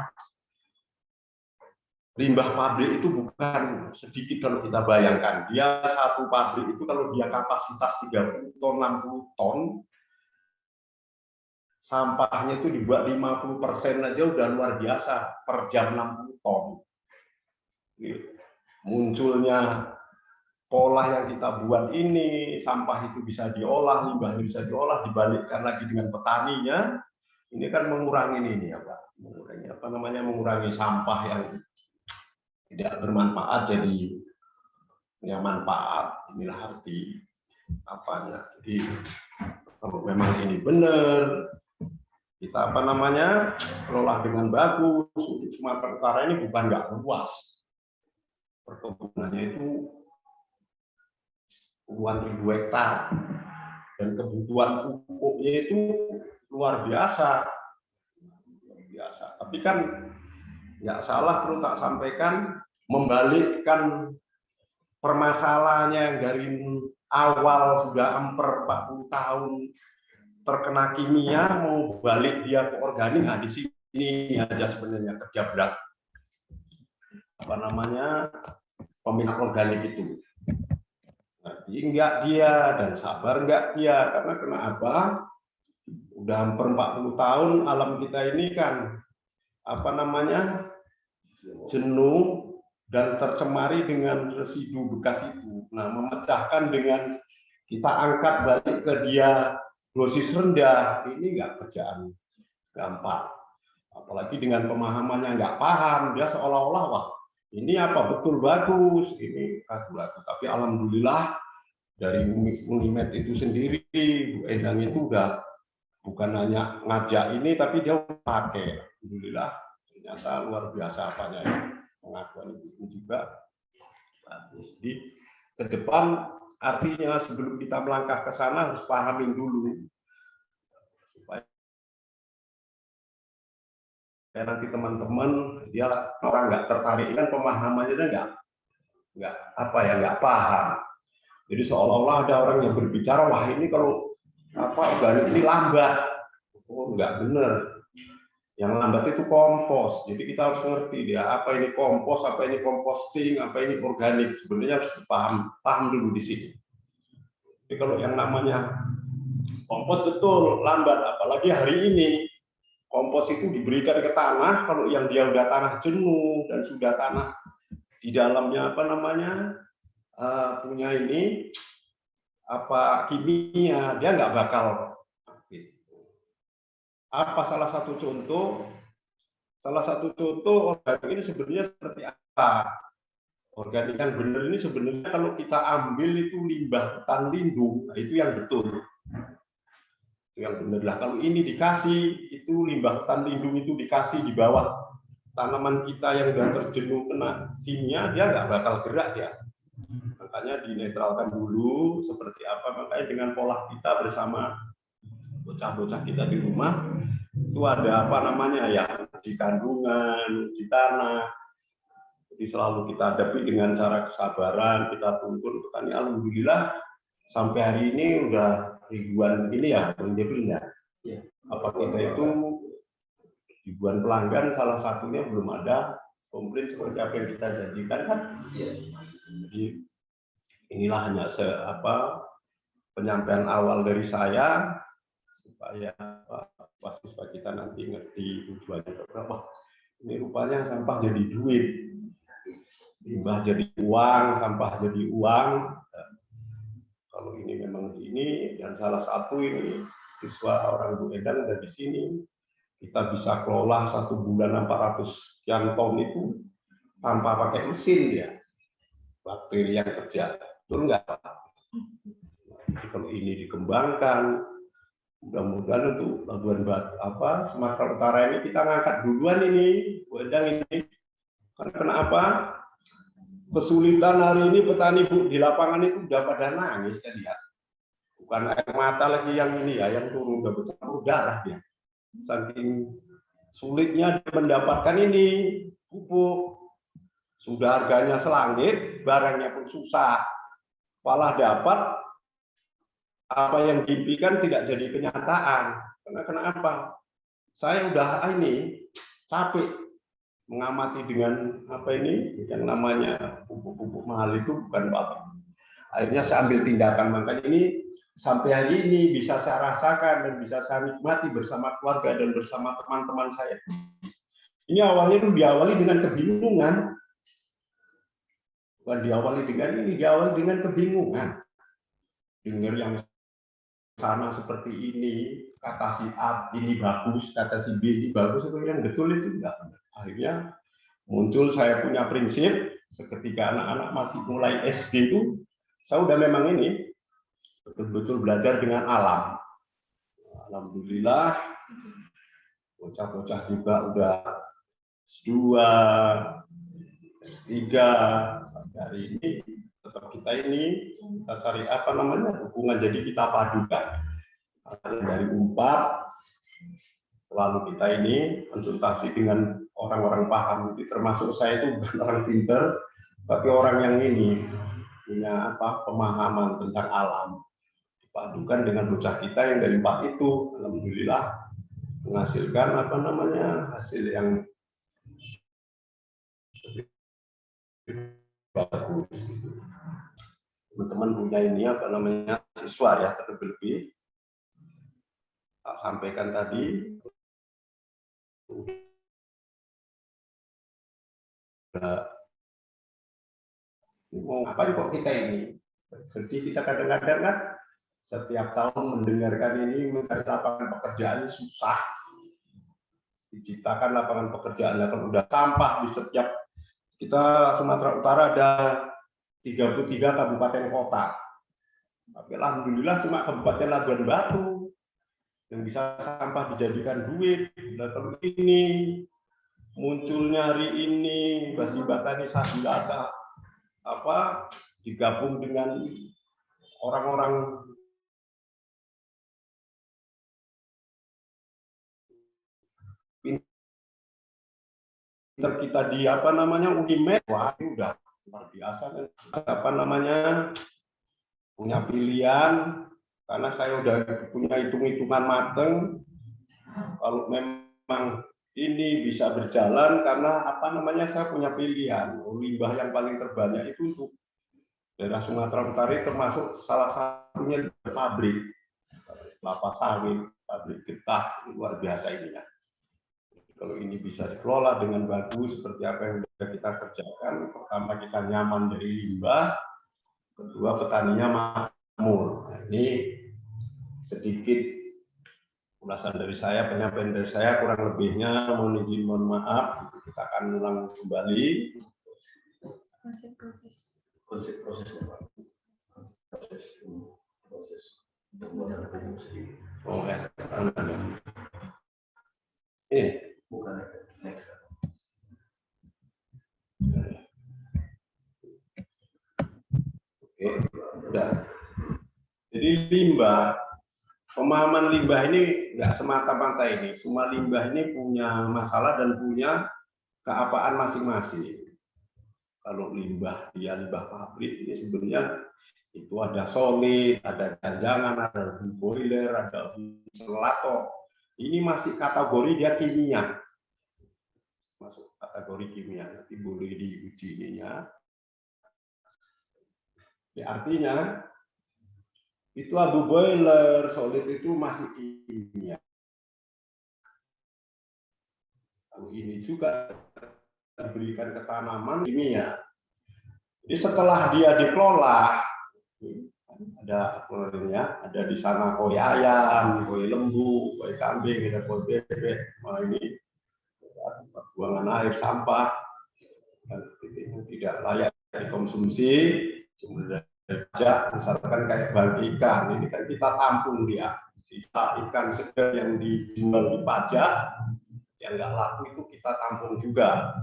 limbah pabrik itu bukan sedikit kalau kita bayangkan. Dia satu pabrik itu kalau dia kapasitas 30 ton, 60 ton, sampahnya itu dibuat 50% aja udah luar biasa, per jam 60 ton. Munculnya pola yang kita buat ini, sampah itu bisa diolah, limbahnya bisa diolah, dibalikkan lagi dengan petaninya, ini kan mengurangi ini ya Pak, mengurangi sampah yang tidak bermanfaat jadi punya manfaat. Inilah arti apanya. Jadi Kalau memang ini benar, kita apa namanya kelola dengan bagus. Untuk Sumatera Utara ini bukan nggak luas, perkebunannya itu puluhan ribu hektar, dan kebutuhan pupuknya itu luar biasa. Tapi kan nggak salah perlu tak sampaikan, membalikkan permasalahannya yang dari awal sudah hampir 40 tahun terkena kimia, mau balik dia ke organik. Nah, di sini aja sebenarnya kerja berat apa namanya peminat organik itu. Ngerti enggak dia dan sabar enggak dia, karena kenapa? Udah hampir 40 tahun alam kita ini kan apa namanya jenuh dan tercemari dengan residu bekas itu. Nah, memecahkan dengan kita angkat balik ke dia dosis rendah, ini enggak kerjaan gampang. Apalagi dengan pemahamannya nggak paham, dia seolah-olah wah ini apa betul bagus, ini ragu-ragu. Tapi alhamdulillah dari Unimed itu sendiri, Bu Endang itu udah bukan hanya ngajak ini, tapi dia pakai. Alhamdulillah, ternyata luar biasa apanya ya. Pengakuan itu juga bagus. Jadi ke depan artinya sebelum kita melangkah ke sana harus pahamin dulu supaya nanti teman-teman dia orang nggak tertarik, kan pemahamannya nggak apa ya nggak paham. Jadi seolah-olah ada orang yang berbicara wah ini kalau apa organik ini lambat. Oh nggak benar. Yang lambat itu kompos. Jadi kita harus ngerti dia apa ini kompos, apa ini composting, apa ini organik. Sebenarnya harus paham dulu di sini. Jadi kalau yang namanya kompos betul lambat, apalagi hari ini kompos itu diberikan ke tanah, kalau yang dia udah tanah jenuh dan sudah tanah di dalamnya apa namanya punya ini apa kimia, dia nggak bakal. Apa salah satu contoh? Salah satu contoh organik ini sebenarnya seperti apa? Organik yang benar ini sebenarnya kalau kita ambil itu limbah hutan lindung, nah itu yang betul. Yang benar lah, kalau ini dikasih itu limbah hutan lindung itu dikasih di bawah tanaman kita yang sudah terjenuh kena kimia, dia nggak bakal gerak ya. Makanya dinetralkan dulu seperti apa. Makanya dengan pola kita bersama bocah-bocah kita di rumah itu ada apa namanya ya uji kandungan, uji tanah. Jadi selalu kita hadapi dengan cara kesabaran, kita tuntun petani. Alhamdulillah sampai hari ini udah ribuan ini ya, ya. Apa kita itu ribuan pelanggan, salah satunya belum ada komplain seperti apa yang kita jadikan kan. Jadi inilah hanya penyampaian awal dari saya supaya siswa kita nanti ngerti tujuannya berapa. Ini rupanya sampah jadi duit, limbah jadi uang, sampah jadi uang. Kalau ini memang ini, dan salah satu ini siswa orang Bu Endang dari sini, kita bisa kelola 1 bulan 400 sekian ton itu tanpa pakai mesin ya, bakteri yang kerja, betul nggak? Jadi kalau ini dikembangkan, mudah-mudahan untuk Labuan Batu Sumatera Utara ini kita ngangkat duluan ini Bu Endang ini, karena kenapa? Kesulitan hari ini petani Bu di lapangan itu udah pada nangis saya lihat. Bukan air mata lagi yang ini ya, yang turun udah bercampur darah dia. Saking sulitnya mendapatkan ini pupuk. Sudah harganya selangit, barangnya pun susah. Malah dapat apa yang diimpikan tidak jadi kenyataan. Karena kenapa? Saya udah ini capek mengamati dengan apa ini yang namanya pupuk-pupuk mahal itu bukan apa. Akhirnya saya ambil tindakan, makanya ini sampai hari ini bisa saya rasakan dan bisa saya nikmati bersama keluarga dan bersama teman-teman saya. Ini awalnya itu diawali dengan kebingungan, bukan diawali dengan ini, diawali dengan kebingungan. Dengar yang sana seperti ini, kata si A ini bagus, kata si B ini bagus, itu yang betul itu enggak. Akhirnya muncul saya punya prinsip, seketika anak-anak masih mulai SD itu, saya udah memang ini betul-betul belajar dengan alam. Alhamdulillah, bocah-bocah juga udah S2, S3, sampai hari ini tetap kita cari apa namanya hubungan, jadi kita padukan dari UNPAD, selalu kita ini konsultasi dengan orang-orang paham, itu termasuk saya itu bukan orang pinter, tapi orang yang ini punya pemahaman tentang alam, dipadukan dengan bocah kita yang dari UNPAD itu, alhamdulillah menghasilkan hasil yang bagus. Teman-teman punya ini siswa ya, terlebih tak sampaikan tadi mau apa nih kok kita ini sedih. Kita kadang-kadang kan setiap tahun mendengarkan ini, mencari lapangan pekerjaan susah, diciptakan lapangan pekerjaan, kan udah sampah di setiap kita. Sumatera Utara ada 33 kabupaten kota, tapi alhamdulillah cuma Kabupaten Labuan Batu yang bisa sampah dijadikan duit. Datang ini munculnya hari ini Basibata Nisabulata digabung dengan orang-orang pinter kita di UNIMED. Wah, ini udah luar biasa kan. Punya pilihan, karena saya udah punya hitung-hitungan mateng kalau memang ini bisa berjalan, karena saya punya pilihan. Limbah yang paling terbanyak itu untuk daerah Sumatera Utara, termasuk salah satunya pabrik kelapa sawit, pabrik getah, luar biasa ini ya. Kalau ini bisa dikelola dengan bagus seperti apa yang sudah kita kerjakan, pertama kita nyaman dari limbah, kedua petaninya makmur. Nah, ini sedikit ulasan dari saya, penyampaian dari saya, kurang lebihnya mohon izin, mohon maaf. Kita akan ulang kembali konsep-prosesnya, Pak. Proses untuk menjalankan sendiri. Oh ya, ini bukan next. Oke, udah. Jadi limbah, pemahaman limbah ini nggak semata-mata ini. Semua limbah ini punya masalah dan punya keapaan masing-masing. Kalau limbah limbah pabrik ini sebenarnya itu ada solid, ada janjangan, ada boiler, ada insulator. Ini masih kategori dia kimia, masuk kategori kimia. Nanti boleh diuji ininya. Ya, artinya itu abu boiler, solid itu masih kimia. Kalau ini juga diberikan ke tanaman kimia. Jadi setelah dia dikelola, ada koloninya, ada di sana koi ayam, koi lembu, koi kambing, ada koi bebek. Nah, ini buangan air sampah yang tidak layak dikonsumsi, kemudian misalkan kayak bagi ikan, ini kan kita tampung dia, sisa ikan segar yang dijual di pajak, yang nggak laku itu kita tampung juga,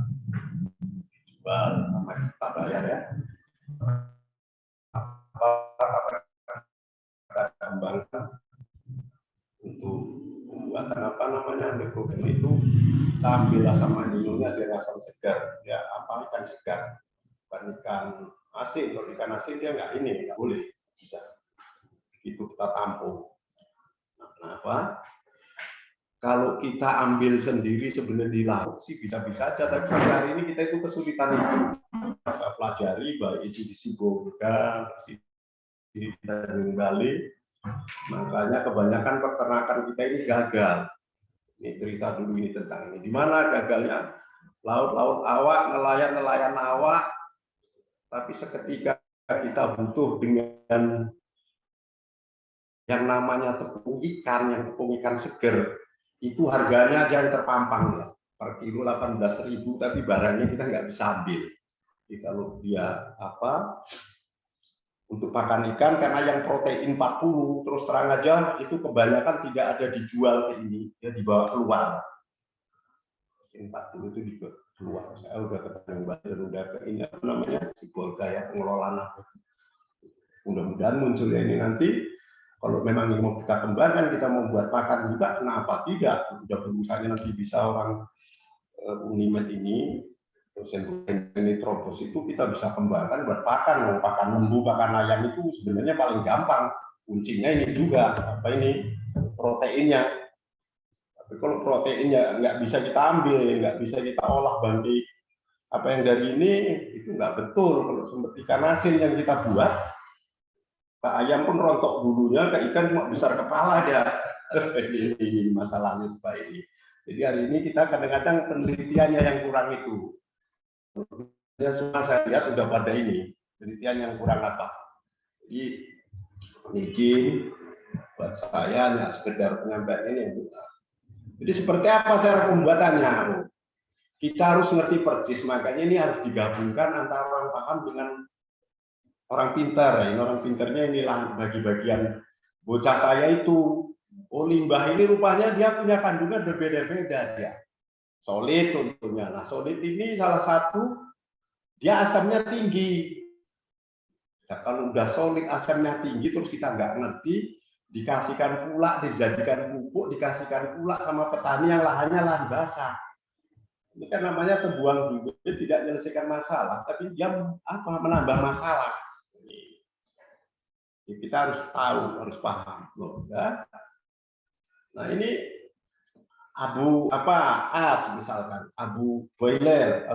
dijual sama kita bayar ya. Kita kembangkan untuk pembuatan mikroben itu, kita ambil asam aminonya dari asam segar, ya ikan segar, bukan ikan asin. Kalau ikan asin dia nggak boleh, bisa itu kita tampung. Nah, kenapa? Kalau kita ambil sendiri sebenarnya di laut sih bisa-bisa aja, tapi sampai hari ini kita itu kesulitan itu. Saya pelajari baik itu di Sibolga, di Tanjung Bali, makanya kebanyakan peternakan kita ini gagal. Ini cerita dulu ini tentang ini. Di mana gagalnya? Laut-laut awak, nelayan-nelayan awak, tapi seketika kita butuh dengan yang namanya tepung ikan seger, itu harganya aja yang terpampang ya, per kilo 18.000, tapi barangnya kita nggak bisa ambil. Jadi kalau dia untuk pakan ikan, karena yang protein 40 terus terang aja itu kebanyakan tidak ada dijual ke ini, ya dibawa keluar. 40 itu dibawa keluar. Saya udah ketemu udah ke ini apa namanya si Golga ya, pengelolaan apa. Mudah-mudahan munculnya ini nanti kalau memang ini mau kita kembangkan, kita mau buat pakan juga, kenapa tidak? Udah berusaha nanti bisa orang Unimed ini dosen nitrobos itu kita bisa kembangkan buat pakan, mau pakan lembu, pakan ayam itu sebenarnya paling gampang. Kuncinya ini juga apa ini proteinnya. Tapi kalau proteinnya nggak bisa kita ambil, nggak bisa kita olah bagi apa yang dari ini itu nggak betul. Kalau sumber ikan asin yang kita buat, ke ayam pun rontok bulunya, ke ikan cuma besar kepala aja. Ini masalahnya seperti ini. Jadi hari ini kita kadang-kadang penelitiannya yang kurang itu. Ya, semua saya lihat sudah pada ini penelitian yang kurang apa. Jadi izin buat saya hanya sekedar penyampaian ini yang benar. Jadi seperti apa cara pembuatannya? Kita harus ngerti persis, makanya ini harus digabungkan antara orang paham dengan orang pintar. Ini orang pintarnya ini bagi-bagian bocah saya itu. Oh, limbah ini rupanya dia punya kandungan berbeda-beda dia. Solid contohnya. Nah, solid ini salah satu dia asamnya tinggi. Nah, kalau udah solid asamnya tinggi terus kita nggak ngerti, dikasihkan pula, dijadikan pupuk, dikasihkan pula sama petani yang lahannya lahan basah. Ini kan namanya terbuang bibit, tidak menyelesaikan masalah, tapi dia apa menambah masalah. Kita harus tahu, harus paham. Ya. Nah ini abu as misalkan, abu boiler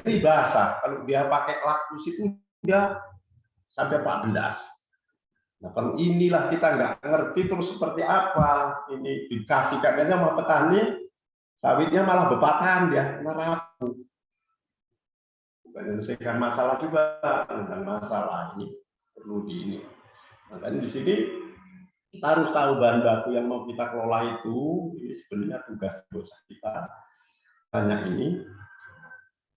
ini basah. Kalau dia pakai laktus itu dia sampai 14. Nah kalau inilah kita nggak ngerti terus seperti apa ini dikasihkan aja sama petani, sawitnya malah bepatahan dia, rapuh. Bukan menyelesaikan masalah juga, tentang masalah ini perlu di ini. Makanya di sini kita harus tahu bahan baku yang mau kita kelola itu, ini sebenarnya tugas kita banyak ini.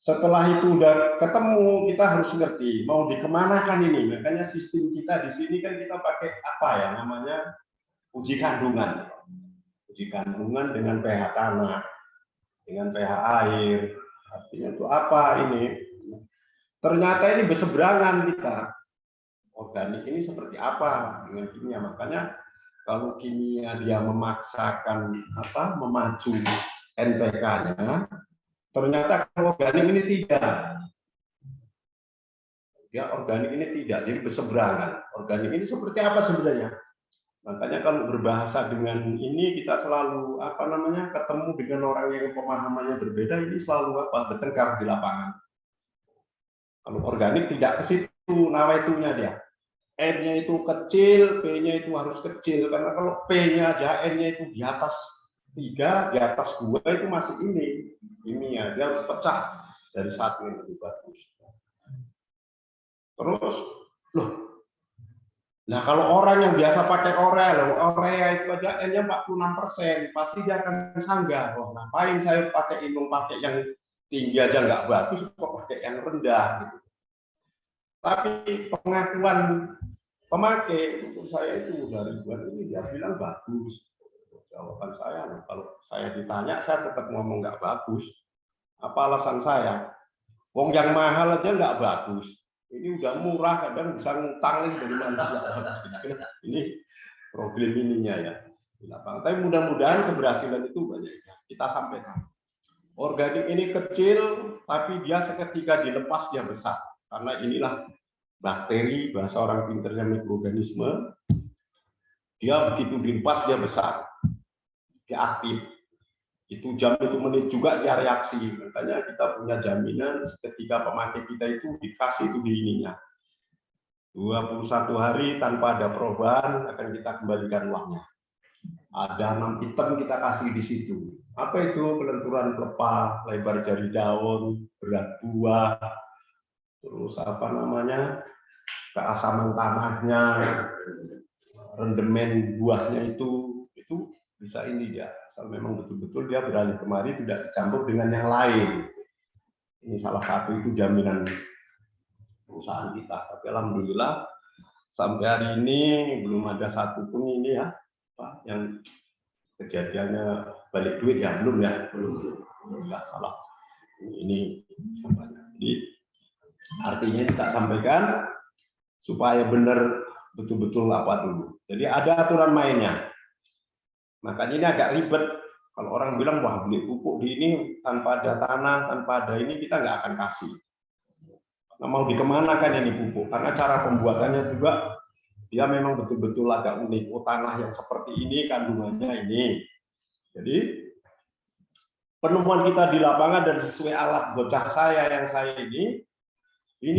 Setelah itu udah ketemu, kita harus ngerti mau dikemanakan ini. Makanya sistem kita di sini kan kita pakai apa ya namanya uji kandungan. Uji kandungan dengan pH tanah, dengan pH air. Artinya itu apa ini? Ternyata ini berseberangan kita. Organik ini seperti apa dengan kimia? Makanya kalau kimia dia memaksakan memacu NPK-nya, ternyata kalau organik ini tidak. Ya, organik ini tidak, jadi berseberangan. Organik ini seperti apa sebenarnya? Makanya kalau berbahasa dengan ini kita selalu ketemu dengan orang yang pemahamannya berbeda, ini selalu bertengkar di lapangan. Kalau organik tidak ke situ, nawaitunya dia. N-nya itu kecil, P-nya itu harus kecil. Karena kalau P-nya aja, N-nya itu di atas 3, di atas 2 itu masih ini. Dia harus pecah dari 1 yang lebih bagus. Terus, nah kalau orang yang biasa pakai urea itu aja N-nya 46%, pasti dia akan sanggah. Oh, ngapain saya pakai yang tinggi aja nggak bagus, kok pakai yang rendah gitu. Tapi pengakuan pemakai untuk saya itu udah ribuan ini dia bilang bagus. Jawaban saya, kalau saya ditanya saya tetap ngomong nggak bagus. Apa alasan saya? Wong yang mahal aja nggak bagus. Ini udah murah kadang bisa ngutang dari mana. Ini problem ininya ya. Tapi mudah-mudahan keberhasilan itu banyak. Kita sampaikan. Organik ini kecil, tapi dia seketika dilepas dia besar. Karena inilah bakteri, bahasa orang pinternya mikroorganisme, dia begitu dilepas dia besar, dia aktif. Itu jam itu menit juga dia reaksi. Makanya kita punya jaminan ketika pemakai kita itu dikasih itu di ininya. 21 hari tanpa ada perubahan akan kita kembalikan uangnya. Ada 6 item kita kasih di situ. Apa itu? Kelenturan pelepah, lebar jari daun, berat buah, terus keasaman tanahnya, rendemen buahnya itu bisa ini dia. Asal memang betul-betul dia beralih kemari tidak dicampur dengan yang lain. Ini salah satu itu jaminan perusahaan kita. Tapi alhamdulillah sampai hari ini belum ada satu pun ini ya Pak, yang kejadiannya balik duit ya, belum ya, belum ya kalau ini. Jadi artinya kita sampaikan supaya benar betul-betul apa dulu. Jadi ada aturan mainnya. Makanya ini agak ribet. Kalau orang bilang wah beli pupuk di ini tanpa ada tanah, tanpa ada ini kita nggak akan kasih. Nah, mau dikemanakan ini pupuk? Karena cara pembuatannya juga dia memang betul-betul agak unik. Oh, tanah yang seperti ini kandungannya ini. Jadi penemuan kita di lapangan dan sesuai alat bocah saya yang saya ini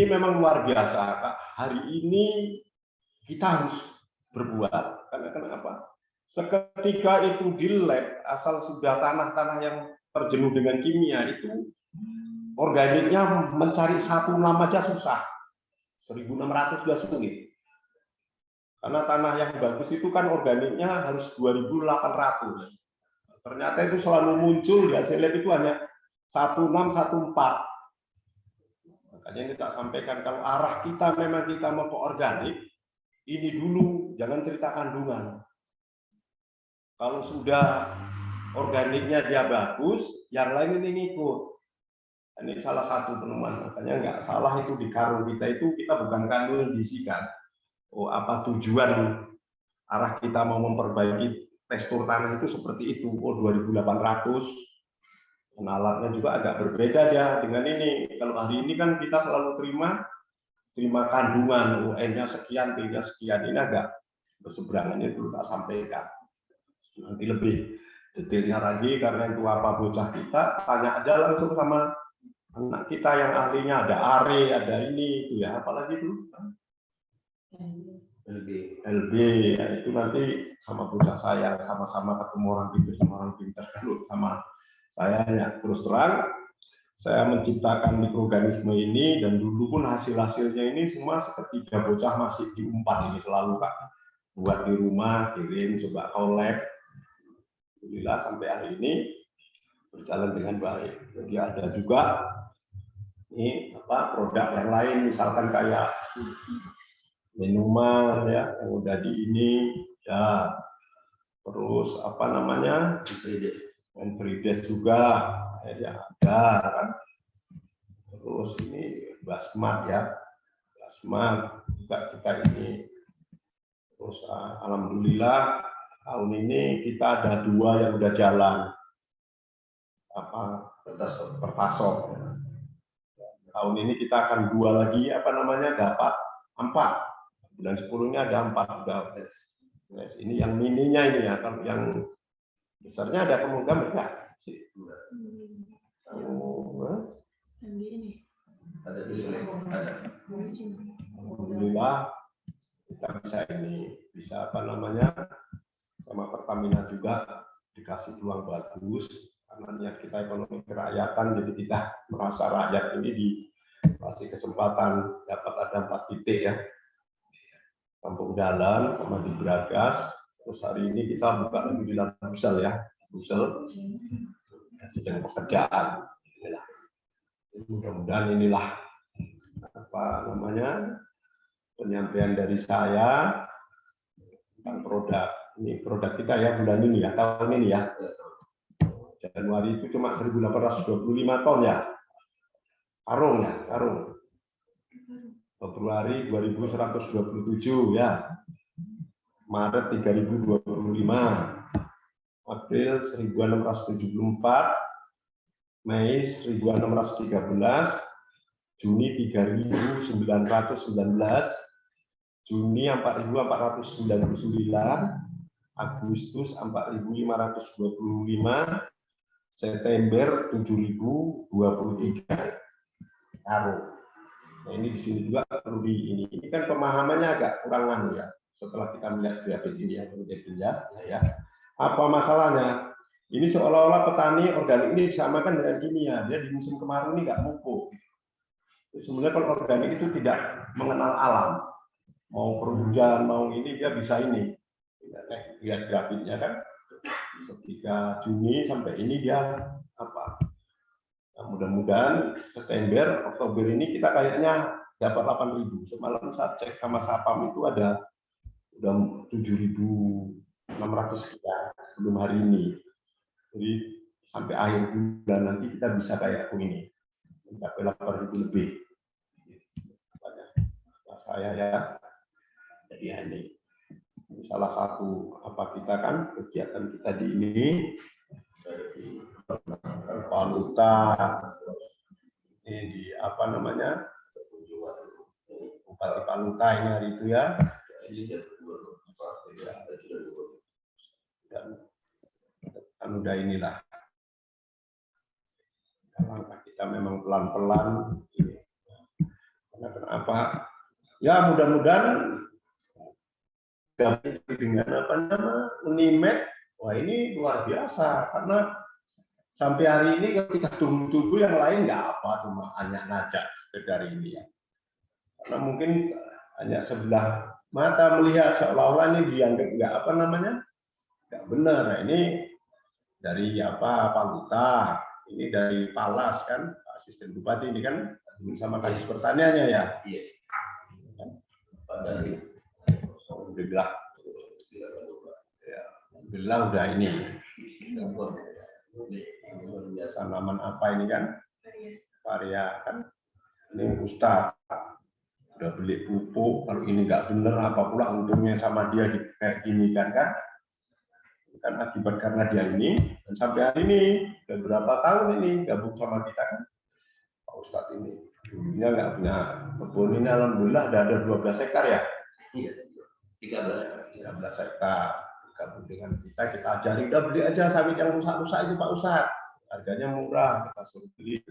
memang luar biasa. Hari ini kita harus berbuat. Karena kenapa? Seketika itu di lab, asal sudah tanah-tanah yang terjenuh dengan kimia itu organiknya mencari 1,6 aja susah. 1.600 sudah sulit. Karena tanah yang bagus itu kan organiknya harus 2.800. Ternyata itu selalu muncul di hasil lab itu hanya 1614. Makanya kita sampaikan kalau arah kita memang kita mau ke organik, ini dulu jangan cerita kandungan. Kalau sudah organiknya dia bagus, yang lain ini ngikut. Ini salah satu penemuan. Makanya nggak salah itu di karung kita itu kita bukan kandungan diisikan. Oh, apa tujuan arah kita mau memperbaiki tekstur tanah itu seperti itu. Oh, 2.800. Alatnya juga agak berbeda dia dengan ini. Kalau hari ini kan kita selalu terima kandungan UN-nya sekian, P-nya sekian. Ini agak berseberangan itu tak sampaikan. Nanti lebih detailnya lagi karena itu apa bocah kita tanya aja langsung sama anak kita yang ahlinya, ada ARE, ada ini itu ya, apalagi itu LB ya, itu nanti sama bocah saya sama-sama ketemu orang pintar kalau sama saya ya. Terus terang saya menciptakan mikroorganisme ini dan dulu pun hasil-hasilnya ini semua seketika bocah masih diumpat ini selalu Kak, buat di rumah kirim coba collab. Alhamdulillah sampai hari ini berjalan dengan baik. Jadi ada juga ini apa produk yang lain misalkan kayak minuman ya yang udah di ini ya, terus apa namanya Entrides juga ya ada kan. Terus ini basmat ya, basmat juga kita ini. Terus alhamdulillah tahun ini kita ada 2 yang udah jalan apa pertasok. Tahun ini kita akan 2 lagi apa namanya dapat 4. Bulan 10-nya ada 4 udah. Yes, ini yang mininya ini ya, kalau yang besarnya ada kemungkinan enggak sih. Ada di sini. Ada. Alhamdulillah kita bisa apa namanya sama Pertamina juga dikasih peluang bagus karena niat kita ekonomi kerakyatan, jadi kita merasa rakyat ini dikasih kesempatan dapat ada 4 titik ya, Kampung Dalam sama di Bragas. Terus hari ini kita buka lagi di Lamsel ya, Busel sedang pekerjaan. Mudah-mudahan inilah apa namanya penyampaian dari saya tentang produk. Ini produk kita ya bulan ini ya, tahun ini ya. Januari itu cuma 1.825 ton ya. Karung ya, karung. Februari 2.127 ya. Maret 3.025. April 1.674. Mei 1.613. Juni 3.919. Juni 4.499. Agustus 4.525, September 7.023 karung. Nah ini di sini juga perlu ini kan pemahamannya agak kurang ya. Setelah kita melihat grafik ini ya, apa masalahnya? Ini seolah-olah petani organik ini disamakan dengan kimia. Dia di musim kemarau ini nggak pupuk. Sebenarnya kalau organik itu tidak mengenal alam. Mau hujan, mau ini dia bisa ini. Lihat grafiknya kan, ketika Juni sampai ini dia apa? Nah, mudah-mudahan September, Oktober ini kita kayaknya dapat 8.000. Semalam saya cek sama Sapam itu ada udah 7.600 sekian belum hari ini. Jadi sampai akhir bulan nanti kita bisa kayak ini mencapai 8.000 lebih. Nah, saya ya, jadi ini salah satu apa kita kan kegiatan kita di ini valuta ini di apa namanya Bupati Paluta ini hari itu ya. Dan udah inilah langkah kita memang pelan-pelan. Karena kenapa? Ya mudah-mudahan dengan apa nama Unimed, wah ini luar biasa karena sampai hari ini kalau kita tunggu-tunggu yang lain nggak apa, cuma hanya ngajak sekedar ini ya. Karena mungkin hanya sebelah mata melihat seolah-olah ini dianggap nggak apa namanya nggak benar. Nah, ini dari apa Paluta, ini dari Palas kan, asisten bupati ini kan sama kadis pertaniannya ya. Iya. Alhamdulillah. Ya, alhamdulillah udah ini. Tanaman apa ini kan? Varia kan. Ini Ustaz udah beli pupuk, kalau ini nggak bener apa pula untungnya sama dia kayak gini kan akibat karena dia ini dan sampai hari ini udah berapa tahun ini gabung sama kita kan Pak Ustadz ini dulunya nggak punya kebun ini alhamdulillah ada 12 hektar ya. Iya, 13 hektar gabung dengan kita ajari udah beli aja sawit yang rusak-rusak itu Pak Ustadz, harganya murah, kita suruh beli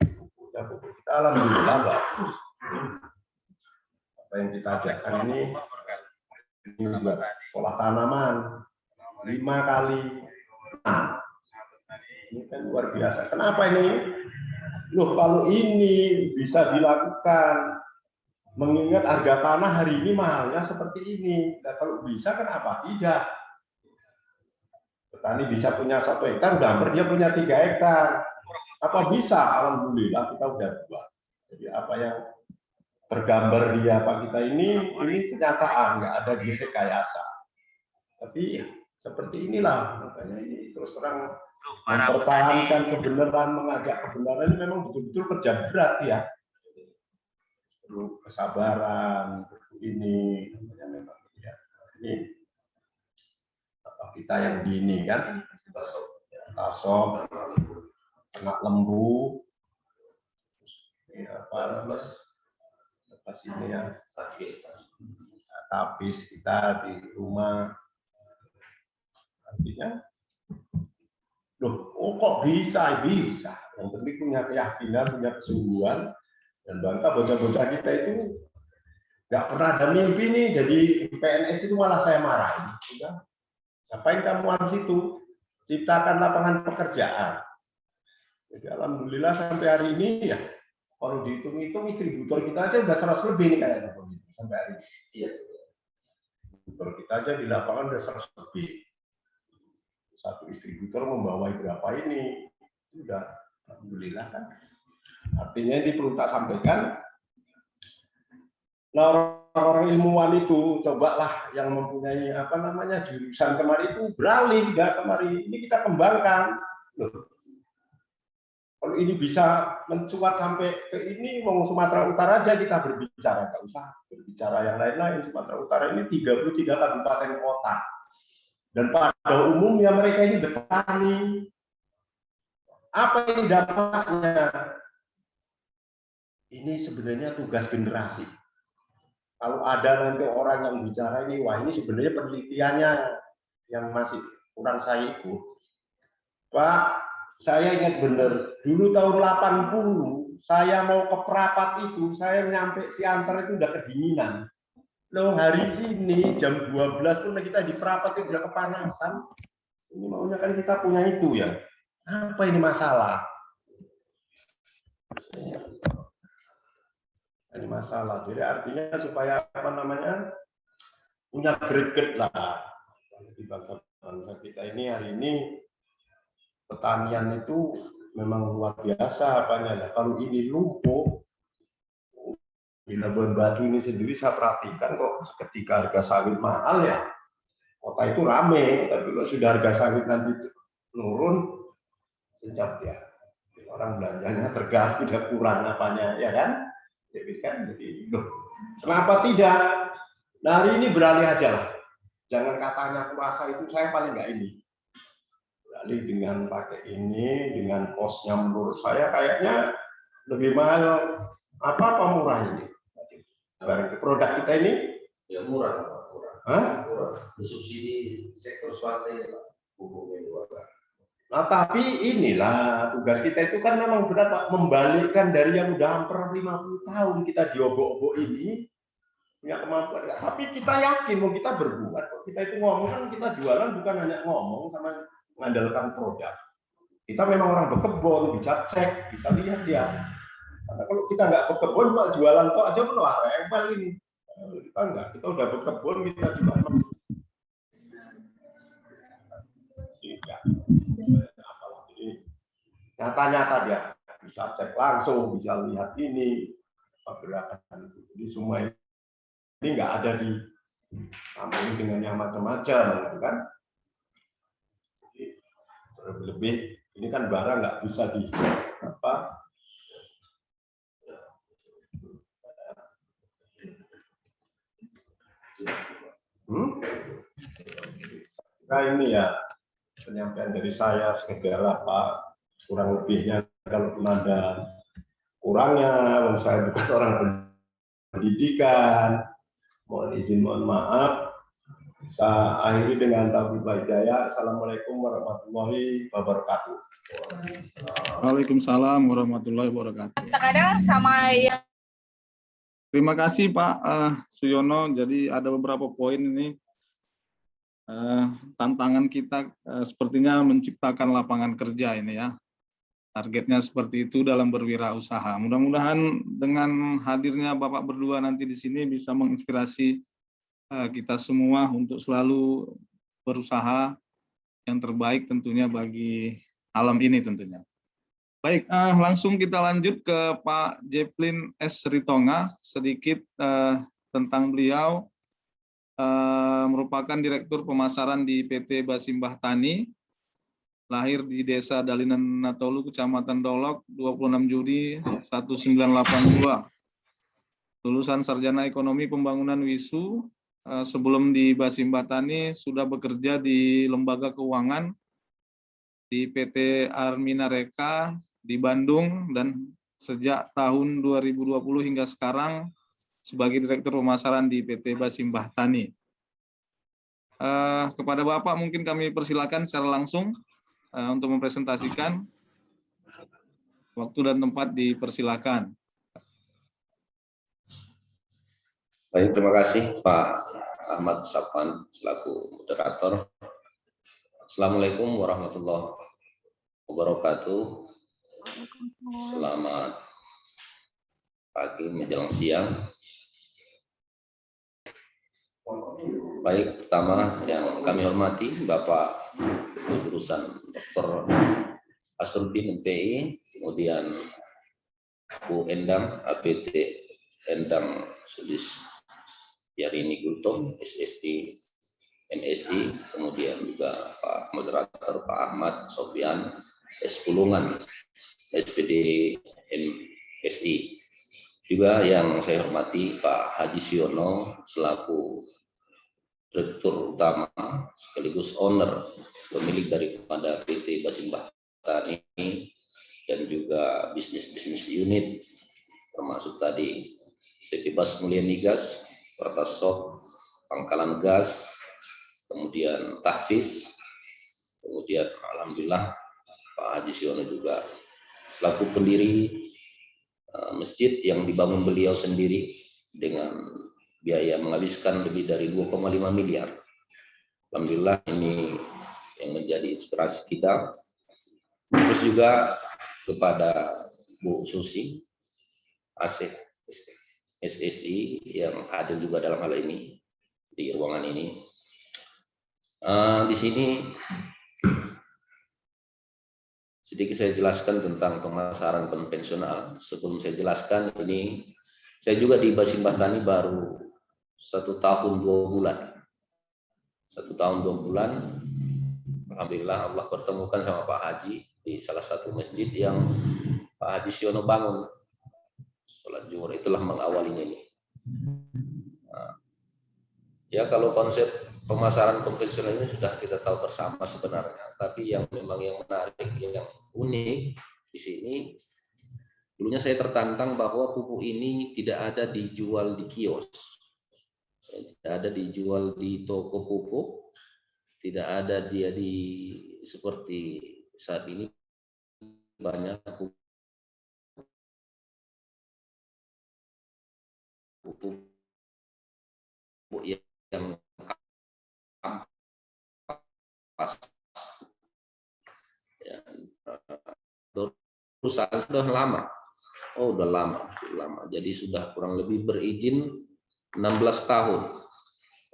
pupuk kita alhamdulillah bagus. Apa yang kita ajarkan ini juga pola tanaman 5 kali. Nah, ini kan luar biasa. Kenapa ini? Loh, kalau ini bisa dilakukan, mengingat harga tanah hari ini mahalnya seperti ini. Nah, kalau bisa kenapa tidak? Petani bisa punya 1 hektar, udah hampir dia punya 3 hektar. Apa bisa? Alhamdulillah kita udah buat. Jadi apa yang tergambar di apa kita ini kenyataan, nggak ada direkayasa. Tapi seperti inilah, makanya ini terus terang mempertahankan kebenaran, mengajak kebenaran ini memang betul-betul kerja berat ya. Perlu kesabaran, ini memang ya. Ini apa kita yang di ini kan, tasok, anak lembu, ini apa lepas ini ya, tapis kita di rumah. Artinya, loh, kok bisa? Yang penting punya keyakinan, punya kesungguhan, dan bangga bocah-bocah kita itu nggak pernah ada mimpi nih jadi PNS itu malah saya marahin. Ngapain kamu harus itu? Ciptakan lapangan pekerjaan. Jadi alhamdulillah sampai hari ini ya, kalau dihitung-hitung distributor kita aja udah 100 lebih nih kayaknya sampai hari ini. Iya. Distributor kita aja di lapangan udah 100 lebih. Satu distributor membawai berapa ini, sudah alhamdulillah kan. Artinya ini perlu tak sampaikan. Nah, orang-orang ilmuwan itu cobalah yang mempunyai apa namanya jurusan kemarin itu beralih nggak kemarin ini kita kembangkan. Loh, kalau ini bisa mencuat sampai ke ini, mau Sumatera Utara aja kita berbicara, nggak usah berbicara yang lain-lain. Sumatera Utara ini 33 kabupaten kota. Dan pada umumnya mereka ini petani. Apa ini dampaknya? Ini sebenarnya tugas generasi. Kalau ada nanti orang yang bicara ini, wah ini sebenarnya penelitiannya yang masih kurang saya ikut. Pak, saya ingat benar, dulu tahun 80, saya mau ke Prapat itu, saya nyampe Siantar itu udah kedinginan. Loh, hari ini jam 12 pun kita di Prapat itu udah kepanasan. Ini maunya kan kita punya itu ya. Apa ini masalah? Ini masalah. Jadi artinya supaya apa namanya punya greget lah. Di bangsa kita ini hari ini pertanian itu memang luar biasa apanya. Kalau ini lumpuh, Di Labuan Batu ini sendiri saya perhatikan kok ketika harga sawit mahal ya kota itu rame, tapi kalau sudah harga sawit nanti turun, senyap ya orang belanjanya terganggu, udah kurang apanya ya kan? Jadi kenapa tidak? Nah, hari ini beralih aja lah. Jangan katanya kurasa itu saya paling nggak ini. Beralih dengan pakai ini, dengan kosnya menurut saya kayaknya lebih mahal apa murah ini. Barang produk kita ini ya murah. Hah? Murah. Subsidi sektor swasta ini Pak. Pupuknya luar. Nah, tapi inilah tugas kita itu kan memang berapa membalikkan dari yang udah hampir 50 tahun kita diobok-obok ini punya kemampuan. Tapi kita yakin mau kita berbuat. Kita itu ngomong kan kita jualan bukan hanya ngomong sama mengandalkan produk. Kita memang orang berkebun, bisa cek, bisa lihat ya. Karena kalau kita nggak berkebun, mak jualan kok aja malah rebel ini. Kita enggak, kita udah berkebun, kita jualan. Nyata-nyata dia bisa cek langsung, bisa lihat ini pergerakan itu. Jadi semua ini nggak ada di samping dengan yang macam-macam, gitu kan? Jadi, lebih ini kan barang nggak bisa di apa? Nah ini ya penyampaian dari saya sekedar apa kurang lebihnya kalau ada kurangnya, saya bukan orang pendidikan, mohon izin mohon maaf. Saya akhiri dengan taufiq hidayah. Assalamualaikum warahmatullahi wabarakatuh. Waalaikumsalam warahmatullahi wabarakatuh. Kadang sama yang Terima kasih Pak Suyono. Jadi ada beberapa poin ini. Tantangan kita sepertinya menciptakan lapangan kerja ini ya. Targetnya seperti itu dalam berwirausaha. Mudah-mudahan dengan hadirnya Bapak berdua nanti di sini bisa menginspirasi kita semua untuk selalu berusaha yang terbaik tentunya bagi alam ini tentunya. Baik, langsung kita lanjut ke Pak Jeplin S. Ritonga. Sedikit tentang beliau. Merupakan Direktur Pemasaran di PT Basimbah Tani, lahir di Desa Dalinan Natolu, Kecamatan Dolok, 26 Juli 1982. Lulusan Sarjana Ekonomi Pembangunan WISU. Sebelum di Basimbah Tani sudah bekerja di lembaga keuangan di PT Armina Reka di Bandung dan sejak tahun 2020 hingga sekarang sebagai Direktur Pemasaran di PT Basimbah Tani. Kepada Bapak mungkin kami persilakan secara langsung untuk mempresentasikan. Waktu dan tempat dipersilakan. Baik, terima kasih Pak Ahmad Safwan selaku moderator. Assalamualaikum warahmatullahi wabarakatuh. Selamat pagi menjelang siang. Baik, pertama yang kami hormati Bapak Jurusan Dr. Asruddin MPI, kemudian Bu Endang APT Endang Sulis Yarini Gultom SSD MSI, kemudian juga Pak Moderator Pak Ahmad Sofyan S. Pulungan SPD MSI. Juga yang saya hormati Pak Haji Siono selaku Direktur Utama sekaligus owner pemilik daripada PT Basimbah Tani dan juga bisnis unit termasuk tadi CP Bas Mulia Migas, Pertasop, Pangkalan Gas, kemudian Tahfiz, kemudian alhamdulillah Pak Haji Siono juga selaku pendiri masjid yang dibangun beliau sendiri dengan biaya menghabiskan lebih dari 2,5 miliar. Alhamdulillah ini yang menjadi inspirasi kita. Terus juga kepada Bu Susi Asep SSI yang hadir juga dalam hal ini di ruangan ini. Di sini sedikit saya jelaskan tentang pemasaran konvensional. Sebelum saya jelaskan ini Saya juga di Basimbah Tani baru 1 tahun 2 bulan. 1 tahun 2 bulan. Alhamdulillah Allah pertemukan sama Pak Haji di salah satu masjid yang Pak Haji Siono bangun. Sholat Zuhur itulah mengawalinya ini. Nah, ya kalau konsep pemasaran konvensional ini sudah kita tahu bersama sebenarnya. Tapi yang memang yang menarik, yang unik di sini, dulunya saya tertantang bahwa pupuk ini tidak ada dijual di kios, tidak ada dijual di toko pupuk, tidak ada dia di seperti saat ini banyak pupuk yang pas. Ya, perusahaan sudah lama. Oh, udah lama. Jadi sudah kurang lebih berizin 16 tahun.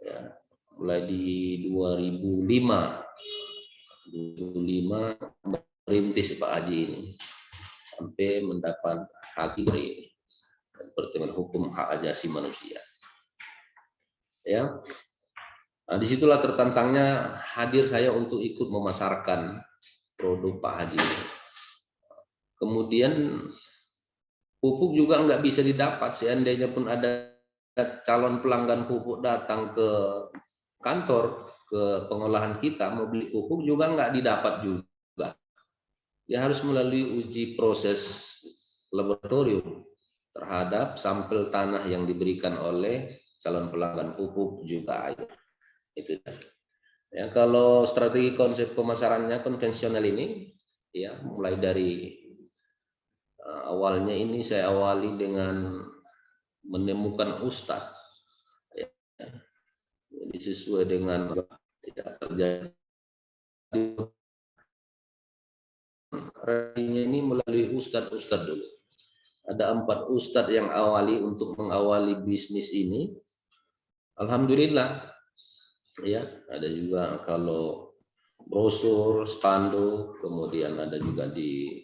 Ya, mulai di 2005 merintis Pak Haji ini sampai mendapat hak dari Departemen Hukum Hak Asasi Manusia. Ya, nah, disitulah tertantangnya hadir saya untuk ikut memasarkan produk Pak Haji ini. Kemudian pupuk juga nggak bisa didapat, seandainya pun ada calon pelanggan pupuk datang ke kantor, ke pengolahan kita mau beli pupuk juga nggak didapat juga. Dia harus melalui uji proses laboratorium terhadap sampel tanah yang diberikan oleh calon pelanggan pupuk juga air. Itu ya, kalau strategi konsep pemasarannya konvensional ini ya mulai dari awalnya ini saya awali dengan menemukan ustadz ya. Jadi sesuai dengan ya, terjadi ini melalui ustadz dulu. Ada 4 ustadz yang awali untuk mengawali bisnis ini. Alhamdulillah ya, ada juga kalau brosur, spanduk, kemudian ada juga di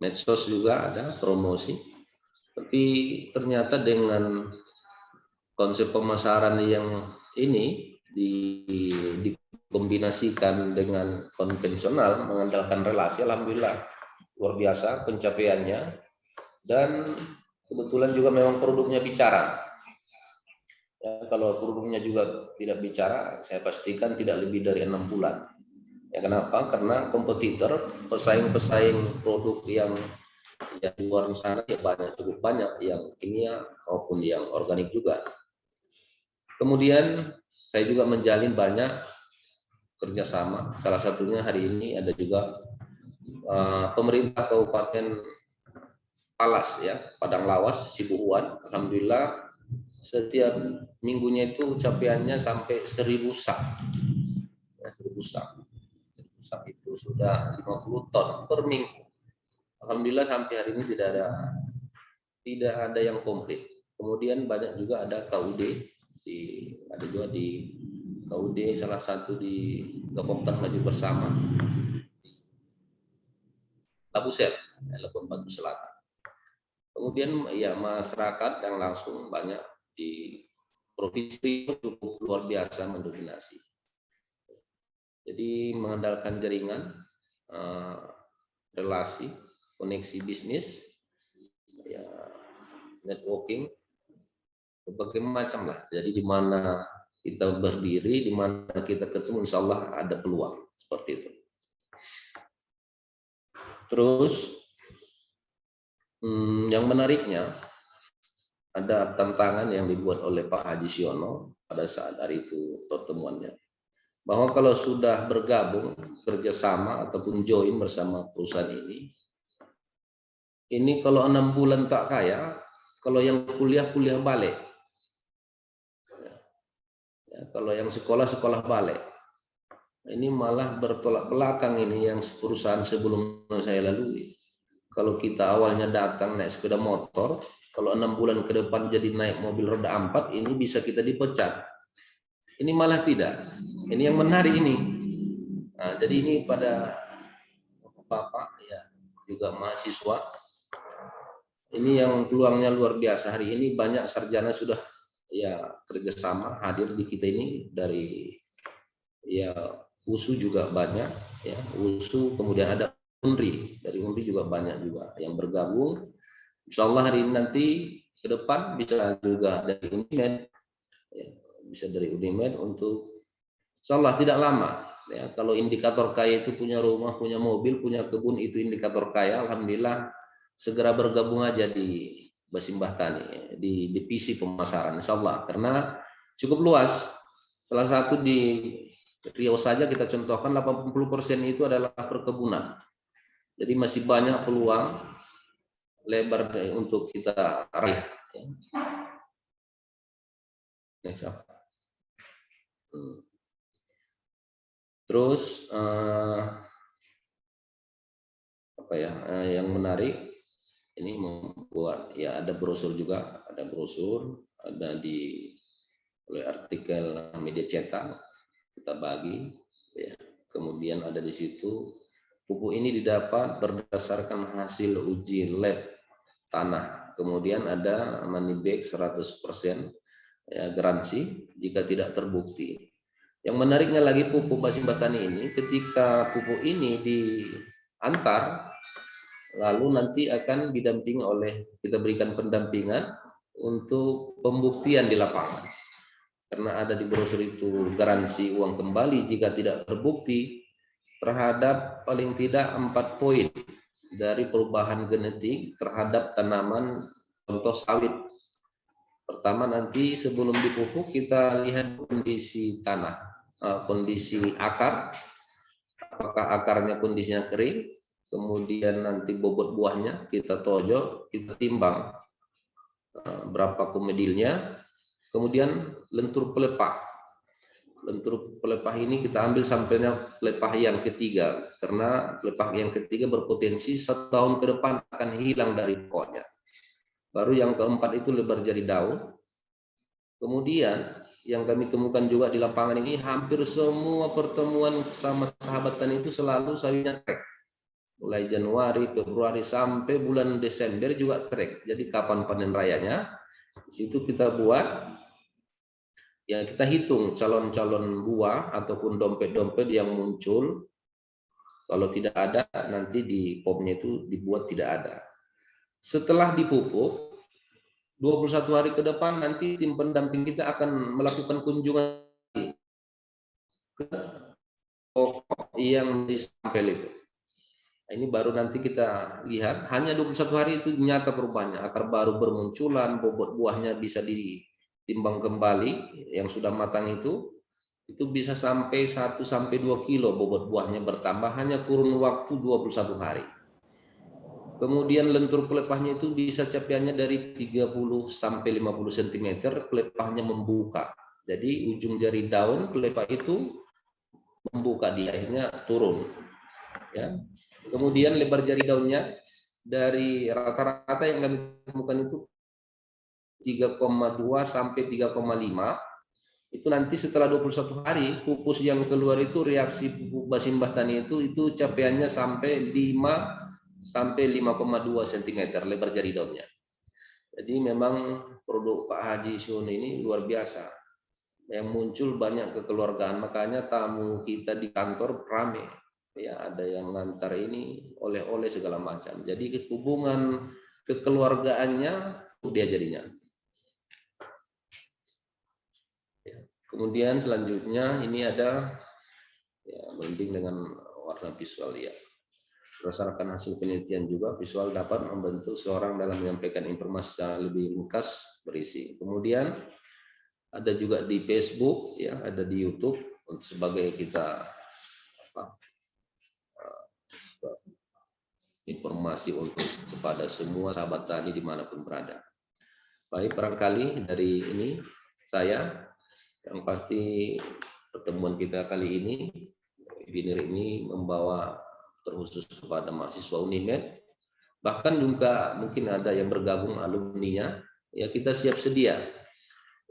medsos juga ada promosi. Tapi ternyata dengan konsep pemasaran yang ini dikombinasikan dengan konvensional mengandalkan relasi, alhamdulillah luar biasa pencapaiannya. Dan kebetulan juga memang produknya bicara. Ya, kalau produknya juga tidak bicara, saya pastikan tidak lebih dari 6 bulan. Ya, kenapa? Karena kompetitor, pesaing-pesaing produk yang di luar sana ya cukup banyak yang kimia maupun yang organik juga. Kemudian saya juga menjalin banyak kerjasama. Salah satunya hari ini ada juga pemerintah Kabupaten Palas ya, Padang Lawas, Sibuhuan. Alhamdulillah setiap minggunya itu capaiannya sampai 1000 sak. Ya, 1000 sak. 1000 sak itu sudah 50 ton per minggu. Alhamdulillah sampai hari ini tidak ada yang komplit. Kemudian banyak juga ada KUD ada juga di KUD salah satu di Kabupaten Maju Bersama Labusel, Labuan Batu Selatan. Kemudian ya masyarakat yang langsung banyak di provinsi cukup luar biasa mendominasi. Jadi mengandalkan jaringan, relasi, koneksi bisnis, ya networking, berbagai macam lah. Jadi di mana kita berdiri, di mana kita ketemu, insya Allah ada peluang seperti itu. Terus yang menariknya ada tantangan yang dibuat oleh Pak Haji Siono pada saat hari itu pertemuannya, bahwa kalau sudah bergabung kerjasama ataupun join bersama perusahaan ini kalau 6 bulan tak kaya, kalau yang kuliah balik, ya, kalau yang sekolah balik, ini malah bertolak belakang ini yang perusahaan sebelum saya lalui. Kalau kita awalnya datang naik sepeda motor, kalau 6 bulan ke depan jadi naik mobil roda 4, ini bisa kita dipecat. Ini malah tidak. Ini yang menarik ini. Nah, jadi ini pada Bapak ya juga mahasiswa ini yang peluangnya luar biasa. Hari ini banyak sarjana sudah ya kerjasama hadir di kita ini, dari ya USU juga banyak ya, USU, kemudian ada UNRI, dari UNRI juga banyak juga yang bergabung. Insya Allah hari ini nanti ke depan bisa juga dari UNIMED, ya, bisa dari UNIMED untuk insya Allah tidak lama ya. Kalau indikator kaya itu punya rumah, punya mobil, punya kebun, itu indikator kaya. Alhamdulillah, segera bergabung aja di Basimbah Tani, di divisi pemasaran insya Allah, karena cukup luas. Salah satu di Riau saja kita contohkan 80% itu adalah perkebunan. Jadi masih banyak peluang lebar untuk kita raih. Next up. Terus apa ya yang menarik ini, membuat ya ada brosur juga, ada brosur, ada di oleh artikel media cetak kita bagi ya. Kemudian ada di situ pupuk ini didapat berdasarkan hasil uji lab tanah. Kemudian ada money back 100% ya, garansi jika tidak terbukti. Yang menariknya lagi, pupuk Basimbah Tani ini ketika pupuk ini diantar, lalu nanti akan didampingi oleh, kita berikan pendampingan untuk pembuktian di lapangan. Karena ada di brosur itu garansi uang kembali jika tidak terbukti terhadap paling tidak 4 poin dari perubahan genetik terhadap tanaman, contoh sawit. Pertama, nanti sebelum dipupuk kita lihat kondisi tanah, kondisi akar, apakah akarnya kondisinya kering, kemudian nanti bobot buahnya kita tojok, kita timbang berapa komedilnya, kemudian lentur pelepah. Lentur pelepah ini kita ambil sampelnya pelepah yang ketiga, karena pelepah yang ketiga berpotensi 1 tahun ke depan akan hilang dari pokoknya. Baru yang keempat itu lebar jari daun. Kemudian yang kami temukan juga di lapangan ini, hampir semua pertemuan sama sahabat tani itu selalu sawitnya trek. Mulai Januari, Februari sampai bulan Desember juga trek. Jadi kapan panen rayanya? Di situ kita buat, ya kita hitung calon-calon buah ataupun dompet-dompet yang muncul. Kalau tidak ada, nanti di popnya itu dibuat tidak ada. Setelah dipupuk 21 hari ke depan, nanti tim pendamping kita akan melakukan kunjungan ke pokok yang disampel itu. Nah, ini baru nanti kita lihat, hanya 21 hari itu nyata perubahannya. Akar baru bermunculan, bobot buahnya bisa ditimbang kembali, yang sudah matang itu bisa sampai 1 sampai 2 kilo bobot buahnya bertambah hanya kurun waktu 21 hari. Kemudian lentur pelepahnya itu bisa capaiannya dari 30 sampai 50 cm, pelepahnya membuka. Jadi ujung jari daun pelepah itu membuka, di akhirnya turun. Ya. Kemudian lebar jari daunnya dari rata-rata yang kami temukan itu 3,2 sampai 3,5. Itu nanti setelah 21 hari pupus yang keluar itu, reaksi pupuk Basimbah Tani itu capaiannya sampai 5 sampai 5,2 cm lebar jari daunnya. Jadi memang produk Pak Haji Sun ini luar biasa. Yang muncul banyak kekeluargaan, makanya tamu kita di kantor ramai. Ya, ada yang ngantar ini oleh-oleh segala macam. Jadi hubungan kekeluargaannya dia jadinya. Ya. Kemudian selanjutnya ini ada ya, branding dengan warna visual ya. Berdasarkan hasil penelitian juga, visual dapat membantu seorang dalam menyampaikan informasi secara lebih ringkas berisi. Kemudian ada juga di Facebook, ya, ada di YouTube untuk sebagai kita informasi untuk kepada semua sahabat tani dimanapun berada. Baik, barangkali dari ini saya yang pasti pertemuan kita kali ini, webinar ini membawa terkhusus kepada mahasiswa UNIMED, bahkan juga mungkin ada yang bergabung alumninya, ya kita siap sedia.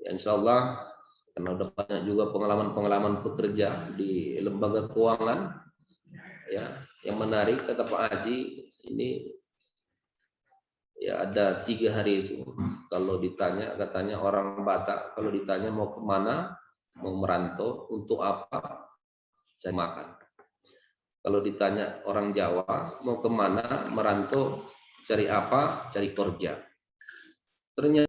Ya, insya Allah, karena sudah banyak juga pengalaman-pengalaman bekerja di lembaga keuangan, ya yang menarik kata Pak Haji, ini Ya ada 3 hari itu. Kalau ditanya, katanya orang Batak, kalau ditanya mau kemana, mau merantau, untuk apa, cari makan. Kalau ditanya orang Jawa, mau kemana, merantau, cari apa, cari kerja. Ternyata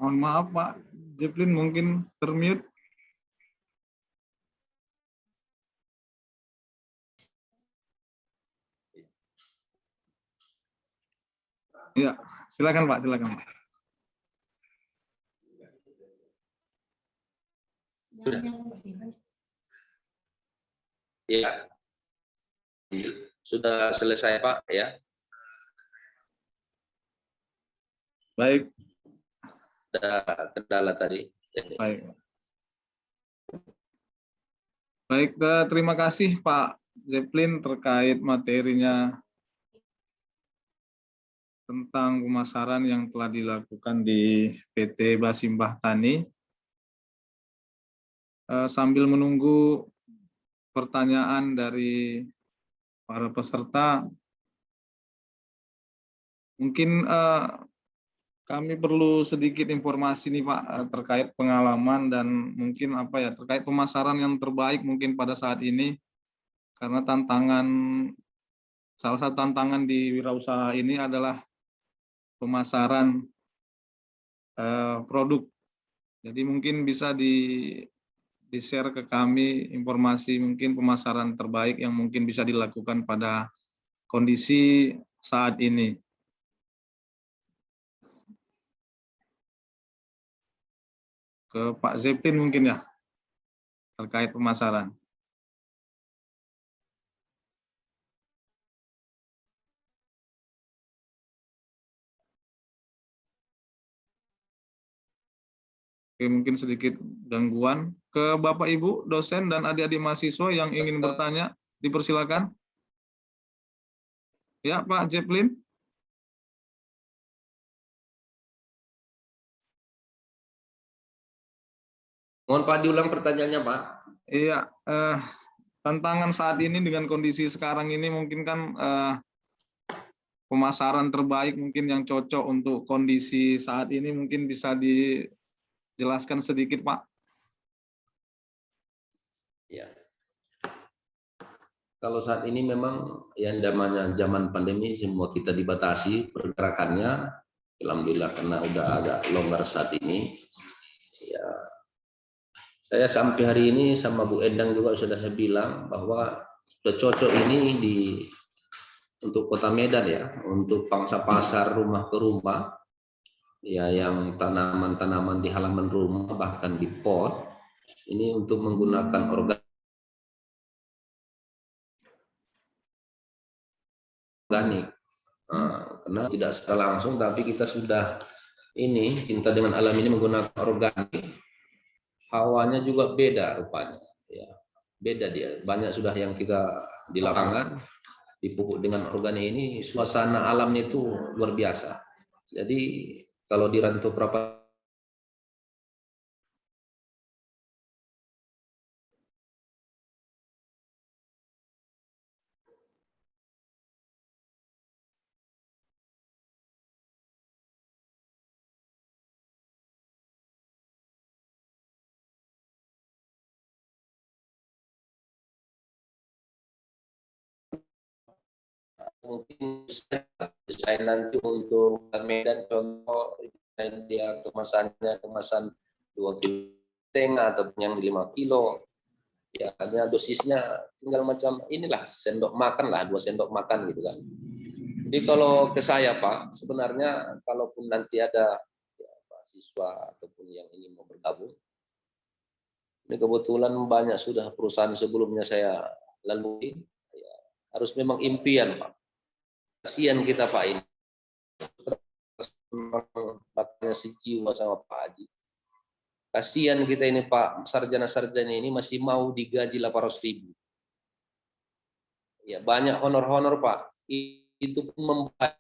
Mohon maaf Pak Zeppelin, mungkin termute. Ya, silakan Pak, silakan Pak. ya sudah selesai Pak ya. Baik, Ada kendala tadi. baik. Baik, terima kasih Pak Zeppelin terkait materinya tentang pemasaran yang telah dilakukan di PT Basimbah Tani. Sambil menunggu pertanyaan dari para peserta, mungkin kami perlu sedikit informasi nih Pak terkait pengalaman dan mungkin apa ya terkait pemasaran yang terbaik mungkin pada saat ini, karena salah satu tantangan di wirausaha ini adalah pemasaran produk. Jadi mungkin bisa di-share ke kami informasi mungkin pemasaran terbaik yang mungkin bisa dilakukan pada kondisi saat ini. Ke Pak Zeppelin mungkin ya, terkait pemasaran. Oke, mungkin sedikit gangguan. Ke Bapak Ibu, dosen dan adik-adik mahasiswa yang ingin bertanya, dipersilakan. Ya, Pak Zeppelin. Mohon Pak diulang pertanyaannya Pak. Iya, tantangan saat ini dengan kondisi sekarang ini mungkin kan pemasaran terbaik mungkin yang cocok untuk kondisi saat ini mungkin bisa dijelaskan sedikit Pak. Ya. Kalau saat ini memang yang namanya zaman pandemi semua kita dibatasi pergerakannya. Alhamdulillah karena udah agak longgar saat ini. Ya, saya sampai hari ini sama Bu Endang juga sudah saya bilang bahwa sudah cocok ini untuk Kota Medan ya, untuk pangsa pasar rumah ke rumah, ya yang tanaman-tanaman di halaman rumah bahkan di pot, ini untuk menggunakan organik karena tidak secara langsung tapi kita sudah ini cinta dengan alam ini menggunakan organik, hawanya juga beda rupanya ya, beda dia, banyak sudah yang kita di lapangan dipupuk dengan organik ini, suasana alamnya itu luar biasa. Jadi kalau di Rantau Prapat mungkin desain nanti untuk Medan contoh desain dia kemasan 2,5 kg atau yang 5 kilo ya, hanya dosisnya tinggal macam inilah sendok makan lah, 2 sendok makan gitu kan. Jadi kalau ke saya Pak, sebenarnya kalaupun nanti ada ya, mahasiswa ataupun yang ingin mau bergabung, ini kebetulan banyak sudah perusahaan sebelumnya saya lalui, ya, harus memang impian Pak. Kasihan kita Pak ini, makanya sejiwa sama Pak Haji. Kasihan kita ini Pak, sarjana-sarjana ini masih mau digaji 800.000. Ya banyak honor-honor Pak. Itu pun membuat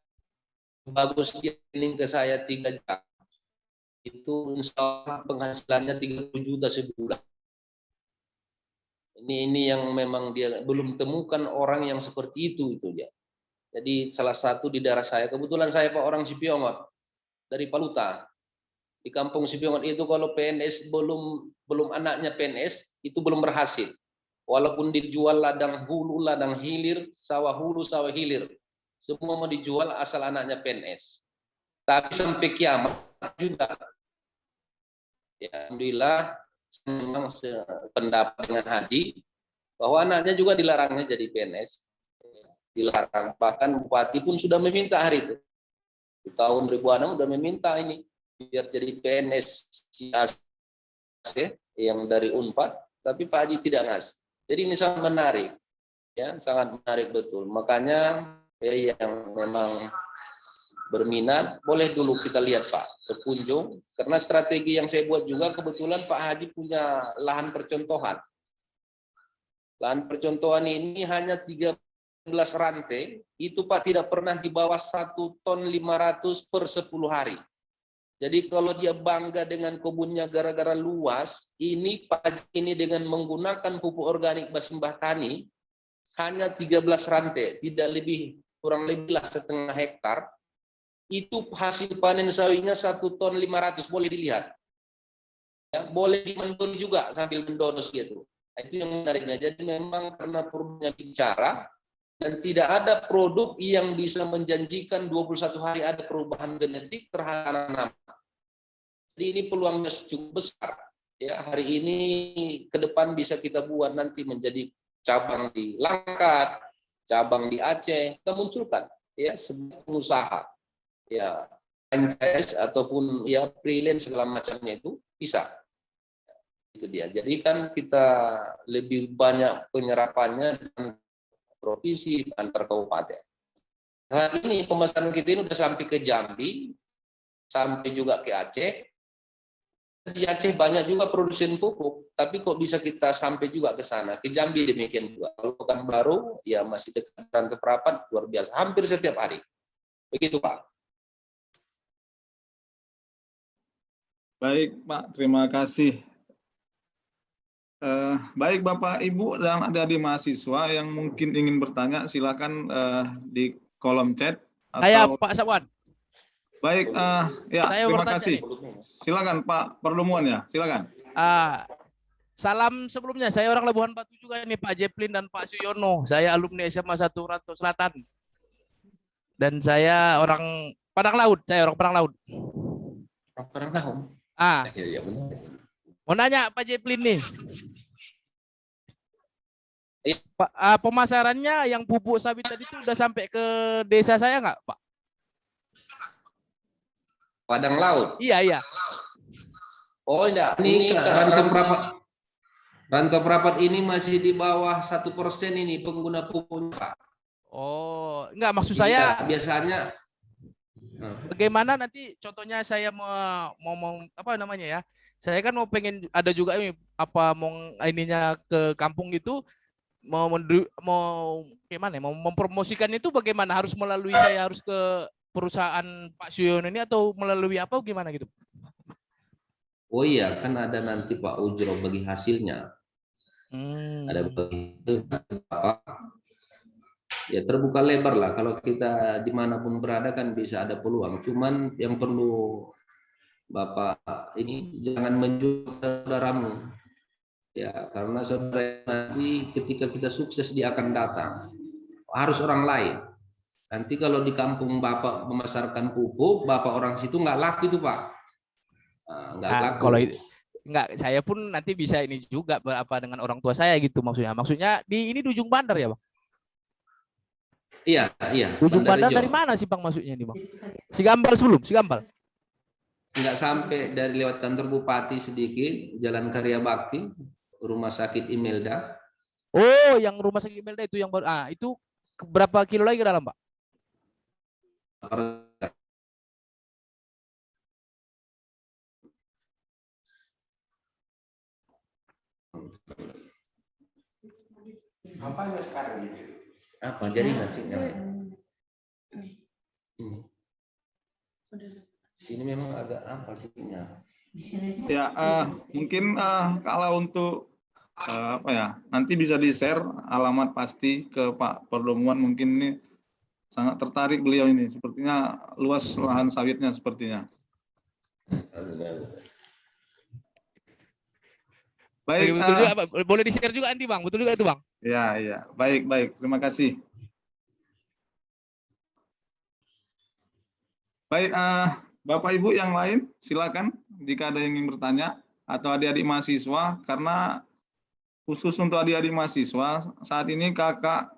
bagus dia ini ke saya 3 jam. Itu insya Allah penghasilannya 30 juta sebulan. Ini yang memang dia belum temukan orang yang seperti itu dia. Jadi salah satu di daerah saya, kebetulan saya Pak orang Sipiongot dari Paluta. Di kampung Sipiongot itu kalau PNS belum anaknya PNS itu belum berhasil. Walaupun dijual ladang hulu, ladang hilir, sawah hulu, sawah hilir. Semua mau dijual asal anaknya PNS. Tapi sampai kiamat juga. Ya, alhamdulillah memang sependapat dengan Haji bahwa anaknya juga dilarangnya jadi PNS. Dilarang. Bahkan bupati pun sudah meminta hari itu. Di tahun 2006 sudah meminta ini biar jadi PNS yang dari Unpad, tapi Pak Haji tidak ngasih. Jadi ini sangat menarik. Ya, sangat menarik betul. Makanya ya, yang memang berminat boleh dulu kita lihat Pak berkunjung, karena strategi yang saya buat juga kebetulan Pak Haji punya lahan percontohan. Lahan percontohan ini hanya 13 rantai, itu Pak tidak pernah di bawah 1 ton 500 per 10 hari. Jadi kalau dia bangga dengan kebunnya gara-gara luas, ini Pak Haji ini dengan menggunakan pupuk organik Basimbah Tani hanya 13 rantai, tidak lebih, kurang lebih lah setengah hektar. Itu hasil panen sawinya 1 ton 500, boleh dilihat. Ya, boleh dimendor juga sambil mendonos gitu. Itu yang menariknya. Jadi memang karena produknya bicara dan tidak ada produk yang bisa menjanjikan 21 hari ada perubahan genetik terhadap anak-anak. Jadi ini peluangnya cukup besar. Ya, hari ini ke depan bisa kita buat nanti menjadi cabang di Langkat, cabang di Aceh, kita munculkan ya sebagai pengusaha. Ya, franchise ataupun ya freelance segala macamnya itu bisa. Itu dia. Jadi kan kita lebih banyak penyerapannya dan provinsi antar kabupaten. Saat ini pemesanan kita ini sudah sampai ke Jambi, sampai juga ke Aceh. Di Aceh banyak juga produsen pupuk, tapi kok bisa kita sampai juga ke sana, ke Jambi demikian juga. Kalau Pekanbaru ya masih dekat Rantau Prapat, luar biasa, hampir setiap hari. Begitu Pak. Baik Pak, terima kasih. Baik Bapak Ibu dan adik-adik mahasiswa yang mungkin ingin bertanya, silakan di kolom chat. Saya Pak Sawan. Baik, ya Saya terima bertanya kasih. nih. Silakan Pak Perlumuan ya, silakan. Salam sebelumnya, saya orang Labuhan Batu juga ini Pak Jeplin dan Pak Suyono. Saya alumni SMA 1 Rantau Selatan. Dan saya orang Padang Laut, Padang Laut. Orang tahu. Ya, benar. Mau nanya Pak Jeplin nih. Iya. Pemasarannya yang bubuk sawit tadi itu udah sampai ke desa saya nggak Pak? Padang Laut. Iya. Oh enggak, ini Rantau Prapat ini masih di bawah 1% ini pengguna pupuknya Pak. Oh, enggak maksud Iya, saya biasanya bagaimana nanti contohnya saya mau apa namanya ya? Saya kan mau pengen ada juga ini mau ininya ke kampung itu mau gimana ya? Mau mempromosikan itu bagaimana, harus melalui saya harus ke perusahaan Pak Suyono ini atau melalui apa gimana gitu? oh iya, kan ada nanti Pak ujro bagi hasilnya. Ada begitu apa? Ya terbuka lebar lah, kalau kita dimanapun berada kan bisa ada peluang. Cuman yang perlu Bapak ini jangan menjual saudaramu. Ya, karena saudara nanti ketika kita sukses dia akan datang. Harus orang lain. Nanti kalau di kampung Bapak memasarkan pupuk, Bapak orang situ nggak laku itu Pak. Nggak laku. Kalau nggak, saya pun nanti bisa ini juga apa dengan orang tua saya gitu maksudnya. Maksudnya ini di ujung bandar ya Pak? Iya, iya. Ujung Pandang Bandarjo. dari mana sih Bang masuknya nih Bang? Sigambal sebelum, Sigambal. Nggak sampai dari lewat kantor bupati sedikit, Jalan Karya Bakti, Rumah Sakit Imelda. Oh, yang rumah sakit Melda itu yang baru. Ah, itu berapa kilo lagi ke dalam, Pak? Apanya sekarang gitu? Apa jaringan sinyal? Sini memang agak apa sinyal. Ya, mungkin kalau untuk apa ya, nanti bisa di-share alamat pasti ke Pak Perdomuan. Mungkin ini sangat tertarik beliau ini. Sepertinya luas lahan sawitnya sepertinya. Baik, Betul juga, Pak. Boleh di-share juga nanti Bang. Betul juga itu Bang. ya, ya, baik. Terima kasih. Baik, Bapak Ibu yang lain, silakan jika ada yang ingin bertanya atau adik-adik mahasiswa, karena khusus untuk adik-adik mahasiswa saat ini kakak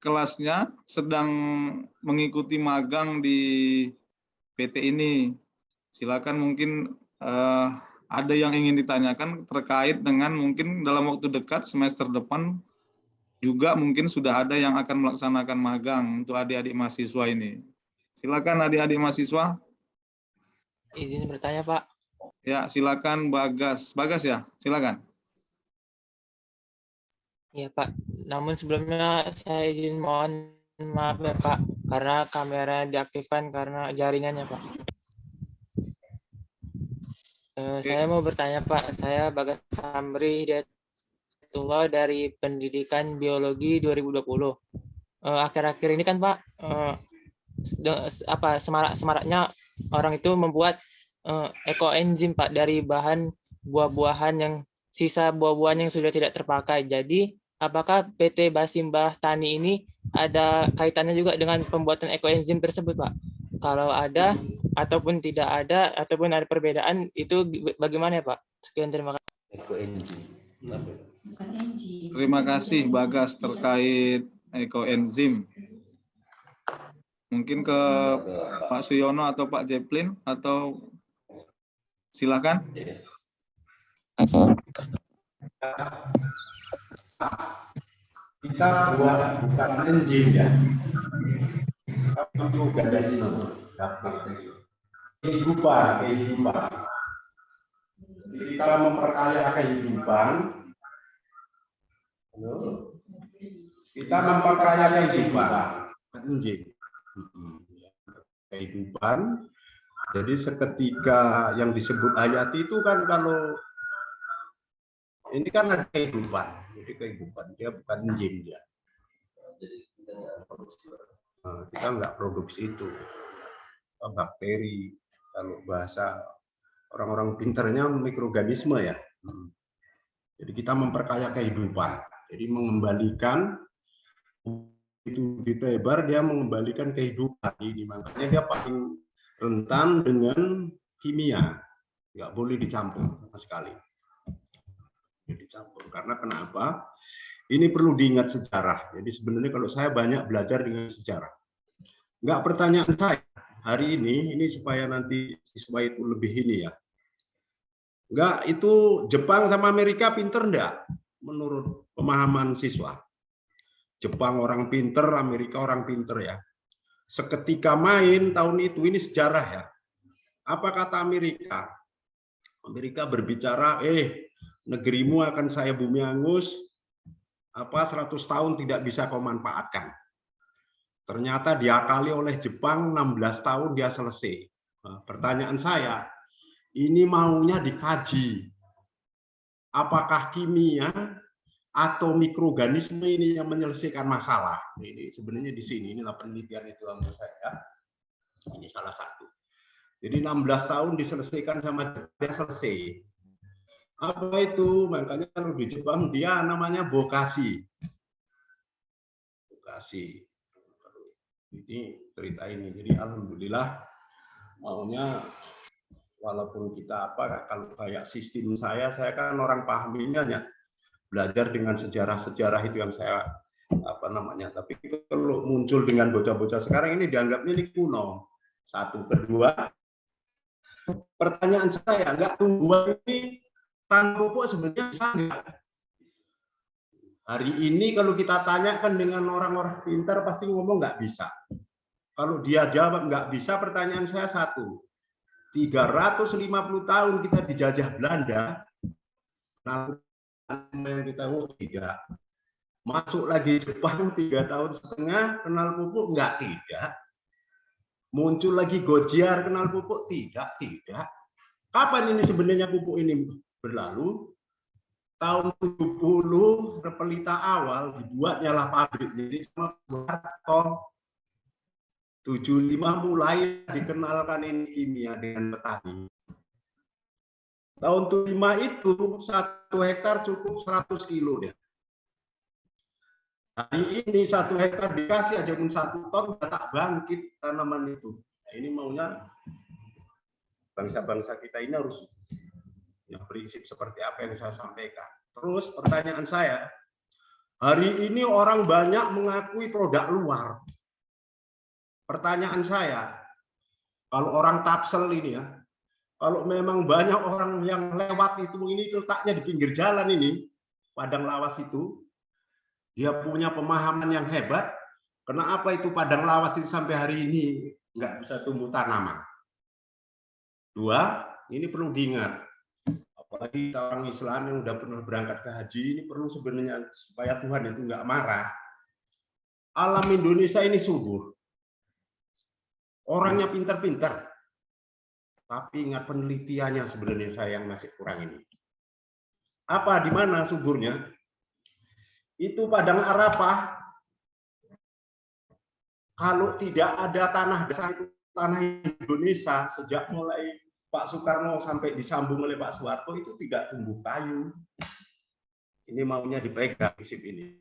kelasnya sedang mengikuti magang di PT ini. Silakan mungkin ada yang ingin ditanyakan terkait dengan mungkin dalam waktu dekat semester depan juga mungkin sudah ada yang akan melaksanakan magang untuk adik-adik mahasiswa ini. Silakan adik-adik mahasiswa. Izin bertanya, Pak. Ya, silakan Bagas. Bagas ya, silakan. Iya, Pak. Namun sebelumnya saya izin mohon maaf ya, Pak, karena kamera diaktifkan karena jaringannya, Pak. Saya mau bertanya, Pak. Saya Bagas Samri Hidayatullah dari Pendidikan Biologi 2020. Akhir-akhir ini kan, Pak, semaraknya orang itu membuat ekoenzim, Pak, dari bahan buah-buahan yang sisa buah-buahan yang sudah tidak terpakai. Jadi, apakah PT Basimbah Tani ini ada kaitannya juga dengan pembuatan ekoenzim tersebut, Pak? Kalau ada ataupun tidak ada ataupun ada perbedaan, itu bagaimana ya, Pak? Sekian, terima kasih. Ekoenzim. Terima kasih Bagas terkait ekoenzim. Mungkin ke Pak Suyono atau Pak Jeplin, atau silakan. Kita bukan enzim ya. Itu organisme. Kehidupan. Jadi kita memperkaya kehidupan. Kita memperkaya kehidupan. Enzim. Kehidupan. Jadi seketika yang disebut hayati itu kan kalau ini kan ada kehidupan, jadi kehidupan dia bukan enzim dia. Nah, kita nggak produksi itu, bakteri. Kalau bahasa orang-orang pinternya mikroorganisme ya. Jadi kita memperkaya kehidupan. Jadi mengembalikan itu ditebar, dia mengembalikan kehidupan ini. Makanya dia paling rentan dengan kimia, nggak boleh dicampur sama sekali. Dicampur karena kenapa? Ini perlu diingat sejarah. Jadi sebenarnya kalau saya banyak belajar dengan sejarah. Nggak, pertanyaan saya hari ini supaya nanti siswa itu lebih ini ya. Nggak, itu Jepang sama Amerika pinter enggak menurut pemahaman siswa? Jepang orang pinter, Amerika orang pinter ya. Seketika main tahun itu, ini sejarah ya. Apa kata Amerika? Amerika berbicara, negerimu akan saya bumi angus, 100 tahun tidak bisa kau manfaatkan. Ternyata diakali oleh Jepang 16 tahun dia selesai. Nah, pertanyaan saya, ini maunya dikaji. Apakah kimia atau mikroorganisme ini yang menyelesaikan masalah? Ini sebenarnya di sini, inilah penelitian itu menurut saya. Ini salah satu. Jadi 16 tahun diselesaikan sama dia selesai. Apa itu? Makanya kalau di Jepang dia namanya bokashi. Bokashi. Ini cerita ini. Jadi alhamdulillah maunya walaupun kita kalau kayak sistem saya kan orang pahaminya ya, belajar dengan sejarah-sejarah itu yang saya apa namanya. Tapi kalau muncul dengan bocah-bocah sekarang ini dianggapnya ini kuno. Satu, kedua, pertanyaan saya, nggak tumbuhan ini tanpa pupuk sebenarnya bisa nggak? Hari ini kalau kita tanyakan dengan orang-orang pintar pasti ngomong nggak bisa. Kalau dia jawab nggak bisa, pertanyaan saya satu. 350 tahun kita dijajah Belanda, nah yang kita tidak. Masuk lagi Jepang 3,5 tahun, kenal pupuk nggak, tidak. Muncul lagi Gojiar, kenal pupuk, tidak. Kapan ini sebenarnya pupuk ini berlalu? Tahun 70 Repelita awal dibuatnya lah pabrik ini sama Soeharto. 75 mulai dikenalkan ini kimia dengan petani. Tahun 75 itu 1 hektar cukup 100 kilo deh. Hari ini 1 hektar dikasih aja pun 1 ton udah tak bangkit tanaman itu. Nah, ini maunya bangsa-bangsa kita ini harus ya, prinsip seperti apa yang saya sampaikan. Terus pertanyaan saya, hari ini orang banyak mengakui produk luar. Pertanyaan saya, kalau orang Tapsel ini ya, kalau memang banyak orang yang lewat itu, ini letaknya di pinggir jalan ini, Padang Lawas itu, dia punya pemahaman yang hebat, kenapa itu Padang Lawas itu sampai hari ini nggak bisa tumbuh tanaman. 2, ini perlu diingat, apalagi orang Islam yang udah pernah berangkat ke haji, ini perlu sebenarnya supaya Tuhan itu nggak marah. Alam Indonesia ini subur. Orangnya pintar-pintar, tapi ingat penelitiannya sebenarnya saya yang masih kurang ini. Apa, di mana suburnya? Itu Padang Arafah, kalau tidak ada tanah dasar itu tanah Indonesia, sejak mulai Pak Soekarno sampai disambung oleh Pak Soeharto itu tidak tumbuh kayu. Ini maunya dipegang prinsip ini.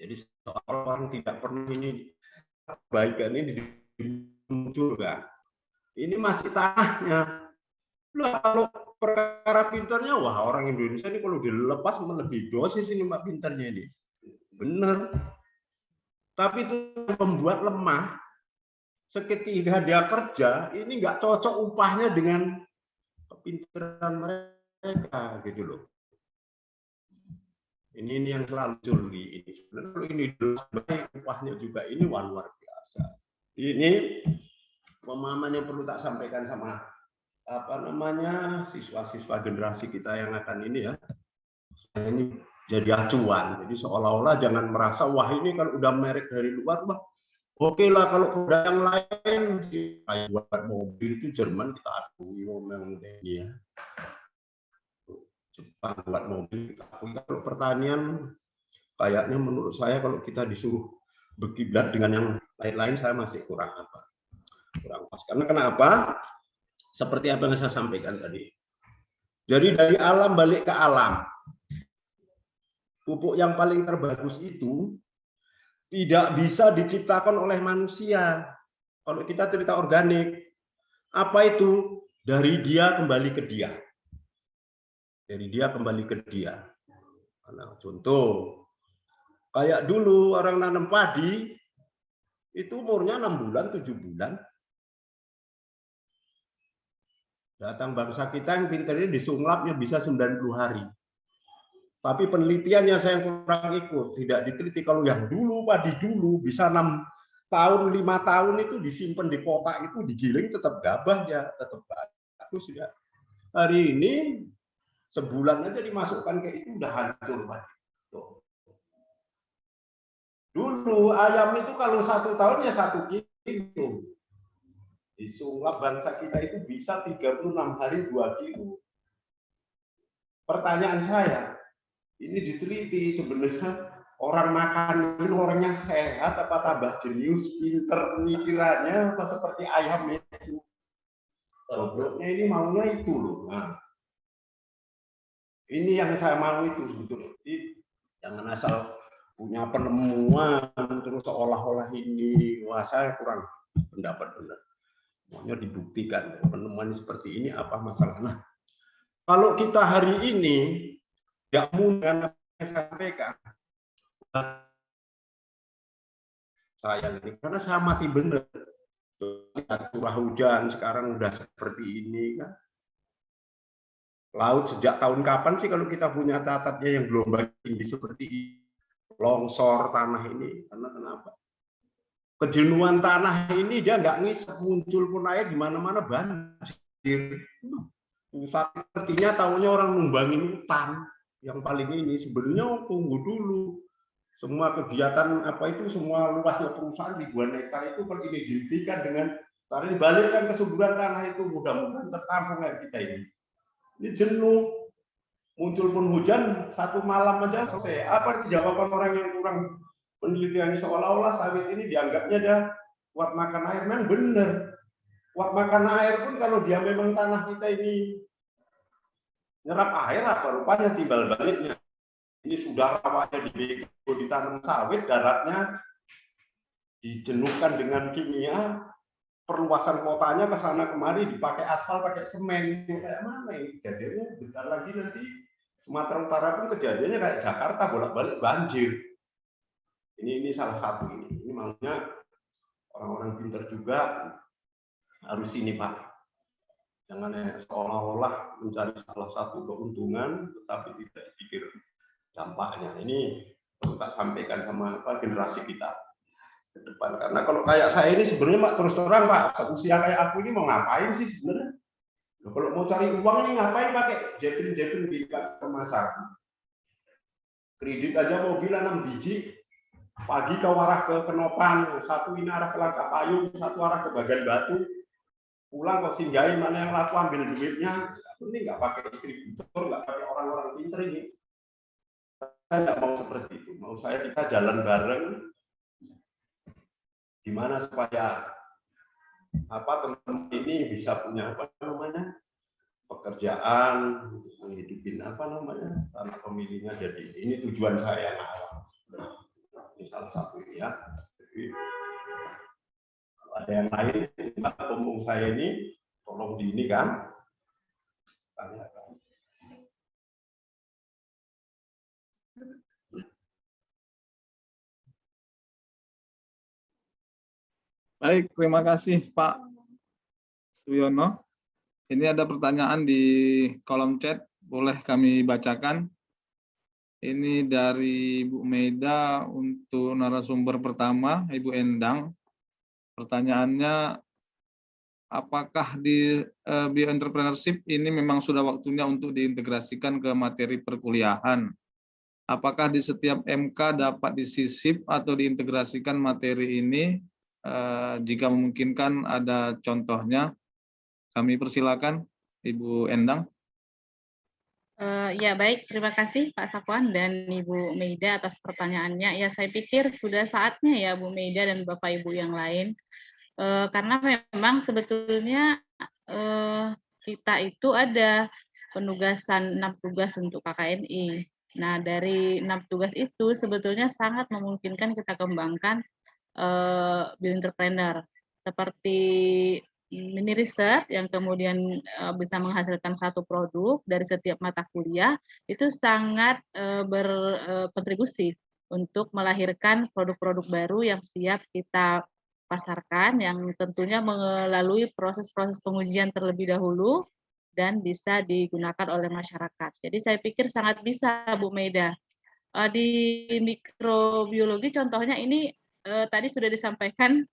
Jadi orang tidak pernah ini kebaikan ini dimunculkan. Ini masih tanahnya. Lah kalau perkara pintarnya, wah orang Indonesia ini kalau dilepas melebihi dosis ini Mbak pintarnya ini. Benar. Tapi itu membuat lemah. Seketika dia kerja, ini nggak cocok upahnya dengan kepintaran mereka gitu loh. Ini yang selalu muncul ini. Sebenarnya kalau ini baik, upahnya juga ini luar biasa. Ini pemahaman yang perlu tak sampaikan sama apa namanya siswa-siswa generasi kita yang akan ini ya. Ini jadi acuan. Jadi seolah-olah jangan merasa wah ini kalau udah merek dari luar wah oke lah, kalau produk yang lain kayak buat mobil itu Jerman kita akui memang ini ya. Jepang buat mobil kita akui. Kalau pertanian kayaknya menurut saya kalau kita disuruh berkiblat dengan yang lain-lain saya masih kurang pas. Karena kenapa? Seperti apa yang saya sampaikan tadi. Jadi dari alam balik ke alam. Pupuk yang paling terbagus itu tidak bisa diciptakan oleh manusia. Kalau kita cerita organik, apa itu? Dari dia kembali ke dia. Dari dia kembali ke dia. Nah, contoh, kayak dulu orang nanam padi, itu umurnya 6 bulan, 7 bulan. Datang bangsa kita yang pintar ini disunglapnya bisa 90 hari. Tapi penelitiannya saya kurang ikut, tidak diteliti. Kalau yang dulu, padi dulu, bisa 6 tahun, 5 tahun itu disimpan di kotak itu, digiling tetap gabah ya, tetap bagus ya. Hari ini, sebulan aja dimasukkan ke itu, udah hancur padi. Dulu ayam itu kalau 1 tahun ya 1 kilo. Disunglap bangsa kita itu bisa 36 hari 2 kilo. Pertanyaan saya, ini diteliti sebenarnya orang makan ini orangnya sehat apa tambah jenius, pinter pemikirannya apa seperti ayam itu. Gobloknya ini maunya itu loh. Nah, ini yang saya mau itu sebetulnya. Jangan asal punya penemuan terus seolah-olah ini, wah saya kurang pendapat benar. Maunya dibuktikan penemuan seperti ini apa masalah. Nah, kalau kita hari ini tidak mudah saya sampaikan saya ini, karena saya mati bener. Curah hujan sekarang udah seperti ini kan. Laut sejak tahun kapan sih kalau kita punya catatnya yang gelombang tinggi seperti ini? Longsor tanah ini, karena kenapa? Kejenuhan tanah ini dia nggak ngisep, muncul pun air di mana-mana banjir. Pusat artinya tahunya orang numbangin hutan yang paling ini, sebenarnya tunggu dulu. Semua kegiatan apa itu, semua luasnya perusahaan ribuan hektar itu kalau ini dihentikan dengan cara dibalikkan kesuburan tanah itu, mudah-mudahan tertampung air kita ini. Ini jenuh, muncul pun hujan satu malam aja selesai. Apa jawaban orang yang kurang penelitian, seolah-olah sawit ini dianggapnya dia kuat makan air. Memang benar, kuat makan air pun kalau dia memang tanah kita ini nyerap air, apa rupanya timbal baliknya. Ini sudah rawanya ditanam sawit, daratnya dijenuhkan dengan kimia, perluasan kotanya ke sana kemari dipakai aspal, pakai semen. Kayak mana ini kejadiannya? Bentar lagi nanti Sumatera Utara pun kejadiannya kayak Jakarta, bolak-balik banjir. Ini salah satu ini. Ini maunya orang-orang pintar juga harus ini, Pak. Jangan seolah-olah mencari salah satu keuntungan tetapi tidak dipikir dampaknya. Ini perlu tak sampaikan sama generasi kita ke depan. Karena kalau kayak saya ini sebenarnya Pak, terus terang Pak, usia kayak aku ini mau ngapain sih sebenarnya? Kalau mau cari uang ini ngapain pakai jepin di kemasan? Kredit aja mobil 6 biji, pagi kau arah ke Kenopan, satu ini arah ke Langkapayung, satu arah ke Bagan Batu, pulang kau singgahi mana yang laku ambil duitnya. Ini nggak pakai distributor, nggak pakai orang-orang pinter ini. Saya nggak mau seperti itu. Mau saya kita jalan bareng, gimana supaya teman-teman ini bisa punya pekerjaan, menghidupin tanah pemilihnya. Jadi ini tujuan saya yang awal. Ini salah satu ya. Jadi, kalau ada yang lain, pemung saya ini tolong di ini kan. Tanyakan. Baik, terima kasih Pak Suyono. Ini ada pertanyaan di kolom chat, boleh kami bacakan. Ini dari Bu Meida untuk narasumber pertama, Ibu Endang. Pertanyaannya, apakah di bioentrepreneurship ini memang sudah waktunya untuk diintegrasikan ke materi perkuliahan? Apakah di setiap MK dapat disisip atau diintegrasikan materi ini? Jika memungkinkan ada contohnya, kami persilakan Ibu Endang. Ya baik, terima kasih Pak Safwan dan Ibu Meida atas pertanyaannya. Ya saya pikir sudah saatnya ya Bu Meida dan Bapak Ibu yang lain, karena memang sebetulnya kita itu ada penugasan 6 tugas untuk KKNI. Nah dari 6 tugas itu sebetulnya sangat memungkinkan kita kembangkan bioentrepreneur seperti mini riset yang kemudian bisa menghasilkan satu produk dari setiap mata kuliah, itu sangat berkontribusi untuk melahirkan produk-produk baru yang siap kita pasarkan, yang tentunya melalui proses-proses pengujian terlebih dahulu dan bisa digunakan oleh masyarakat. Jadi saya pikir sangat bisa Bu Meida. Di mikrobiologi contohnya ini tadi sudah disampaikan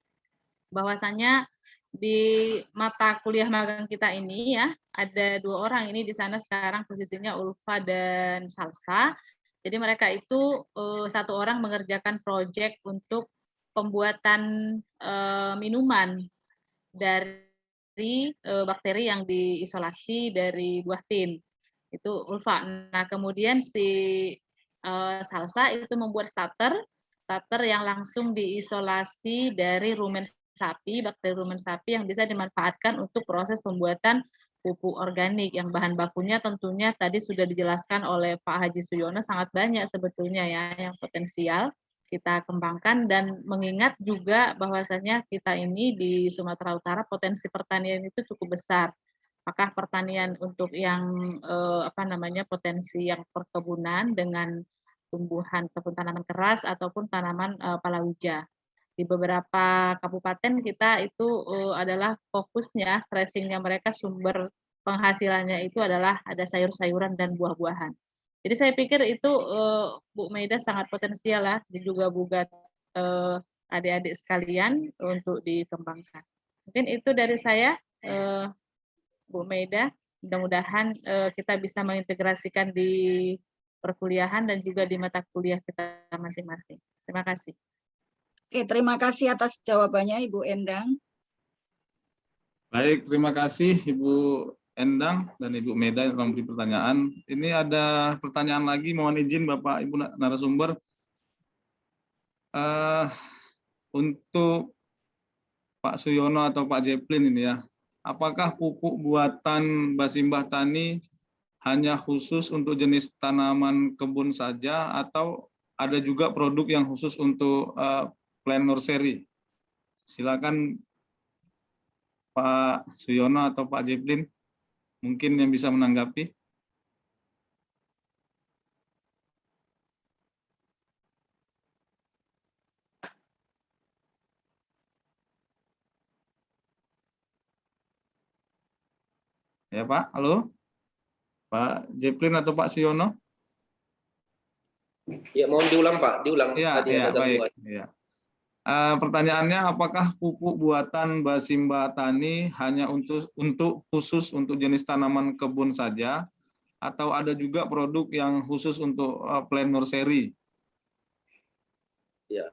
bahwasannya di mata kuliah magang kita ini ya, ada 2 orang ini di sana sekarang posisinya Ulfa dan Salsa. Jadi mereka itu 1 orang mengerjakan proyek untuk pembuatan minuman dari bakteri yang diisolasi dari buah tin. Itu Ulfa. Nah, kemudian si Salsa itu membuat starter yang langsung diisolasi dari rumen sapi, bakteri rumen sapi yang bisa dimanfaatkan untuk proses pembuatan pupuk organik yang bahan bakunya tentunya tadi sudah dijelaskan oleh Pak Haji Suyono sangat banyak sebetulnya ya yang potensial kita kembangkan, dan mengingat juga bahwasannya kita ini di Sumatera Utara potensi pertanian itu cukup besar. Apakah pertanian untuk yang potensi yang perkebunan dengan tumbuhan ataupun tanaman keras ataupun tanaman palawija. di beberapa kabupaten kita itu adalah fokusnya, stressingnya mereka, sumber penghasilannya itu adalah ada sayur-sayuran dan buah-buahan. Jadi saya pikir itu Bu Maida sangat potensial lah, juga adik-adik sekalian untuk dikembangkan. Mungkin itu dari saya, Bu Maida. Mudah-mudahan kita bisa mengintegrasikan di perkuliahan dan juga di mata kuliah kita masing-masing. Terima kasih. Oke, terima kasih atas jawabannya Ibu Endang. Baik, terima kasih Ibu Endang dan Ibu Meda yang telah memberi pertanyaan. Ini ada pertanyaan lagi, mohon izin Bapak Ibu narasumber. Untuk Pak Suyono atau Pak Jeplin ini ya, apakah pupuk buatan Basimbah Tani hanya khusus untuk jenis tanaman kebun saja atau ada juga produk yang khusus untuk plant nursery? Silakan Pak Suyono atau Pak Jeplin, mungkin yang bisa menanggapi. Ya Pak, halo? Pak Jeplin atau Pak Suyono? Ya, mohon diulang Pak, diulang. Ya, Tadi ada baik. gangguan. Ya. Pertanyaannya, apakah pupuk buatan Basimbah Tani hanya untuk khusus untuk jenis tanaman kebun saja, atau ada juga produk yang khusus untuk plant nursery? Ya,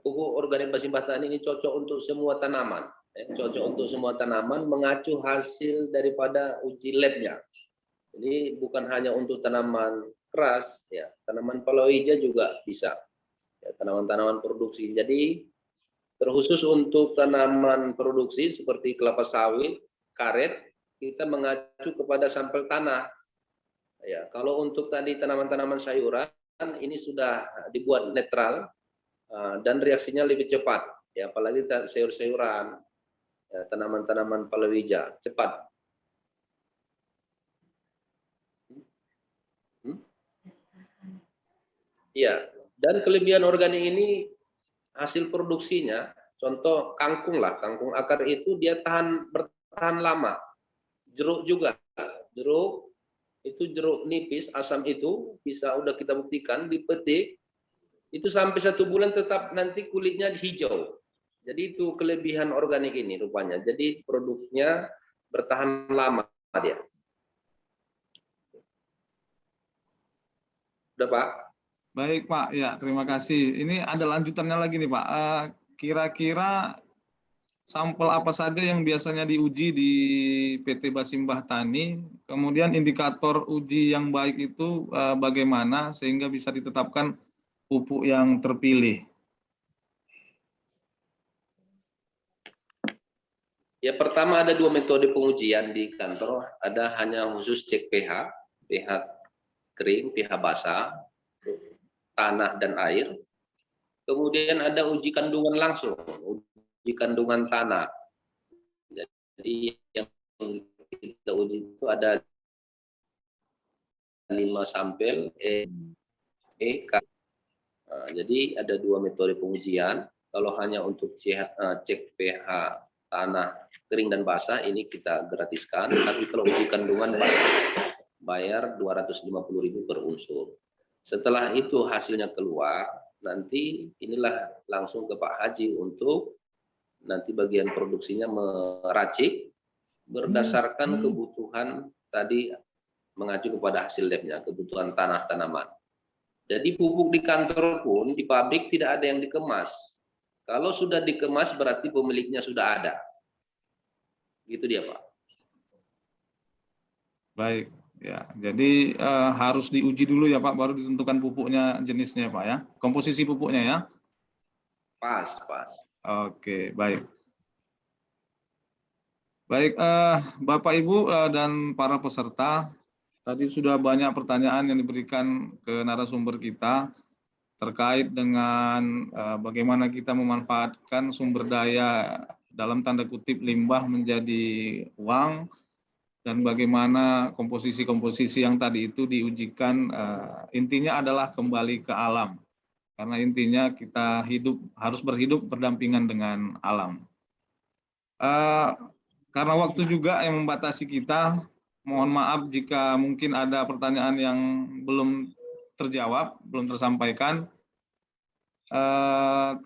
pupuk organik Basimbah Tani ini cocok untuk semua tanaman. Cocok untuk semua tanaman, mengacu hasil daripada uji labnya. Jadi bukan hanya untuk tanaman keras, ya, tanaman palawija juga bisa. Ya, tanaman-tanaman produksi. Jadi terkhusus untuk tanaman produksi seperti kelapa sawit, karet, kita mengacu kepada sampel tanah. Ya, kalau untuk tadi tanaman-tanaman sayuran ini sudah dibuat netral dan reaksinya lebih cepat. Ya, apalagi sayur-sayuran, ya, tanaman-tanaman palawija cepat. Iya, dan kelebihan organik ini hasil produksinya, contoh kangkung lah, kangkung akar itu dia bertahan lama. Jeruk juga, jeruk itu jeruk nipis, asam itu bisa udah kita buktikan dipetik itu sampai 1 bulan tetap nanti kulitnya hijau. Jadi itu kelebihan organik ini rupanya. Jadi produknya bertahan lama dia. Udah Pak? Baik Pak, ya terima kasih. Ini ada lanjutannya lagi nih Pak. Kira-kira sampel apa saja yang biasanya diuji di PT Basimbah Tani? Kemudian indikator uji yang baik itu bagaimana sehingga bisa ditetapkan pupuk yang terpilih? Ya, pertama ada 2 metode pengujian di kantor. Ada hanya khusus cek pH, pH kering, pH basah, tanah dan air. Kemudian ada uji kandungan langsung, uji kandungan tanah. Jadi yang kita uji itu ada 5 sampel EK. Jadi ada 2 metode pengujian. Kalau hanya untuk cek pH tanah kering dan basah ini kita gratiskan, tapi kalau uji kandungan bayar 250.000 per unsur. Setelah itu hasilnya keluar, nanti inilah langsung ke Pak Haji untuk nanti bagian produksinya meracik berdasarkan kebutuhan tadi mengacu kepada hasil labnya, kebutuhan tanah tanaman. Jadi pupuk di kantor pun di pabrik tidak ada yang dikemas. Kalau sudah dikemas berarti pemiliknya sudah ada. Gitu dia Pak. Baik, ya. Jadi harus diuji dulu ya Pak, baru ditentukan pupuknya jenisnya Pak ya. Komposisi pupuknya ya. Pas. Oke, baik. Baik, Bapak Ibu dan para peserta, tadi sudah banyak pertanyaan yang diberikan ke narasumber kita terkait dengan bagaimana kita memanfaatkan sumber daya dalam tanda kutip limbah menjadi uang, dan bagaimana komposisi-komposisi yang tadi itu diujikan intinya adalah kembali ke alam. karena intinya kita harus berhidup berdampingan dengan alam. Karena waktu juga yang membatasi kita, mohon maaf jika mungkin ada pertanyaan yang belum terjawab, belum tersampaikan.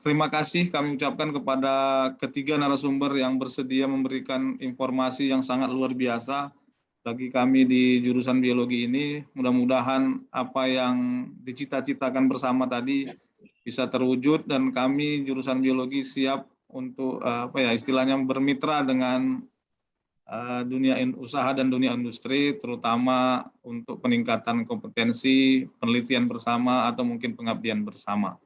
Terima kasih kami ucapkan kepada ketiga narasumber yang bersedia memberikan informasi yang sangat luar biasa bagi kami di jurusan biologi ini. Mudah-mudahan apa yang dicita-citakan bersama tadi bisa terwujud dan kami jurusan biologi siap untuk istilahnya bermitra dengan dunia usaha dan dunia industri, terutama untuk peningkatan kompetensi, penelitian bersama atau mungkin pengabdian bersama.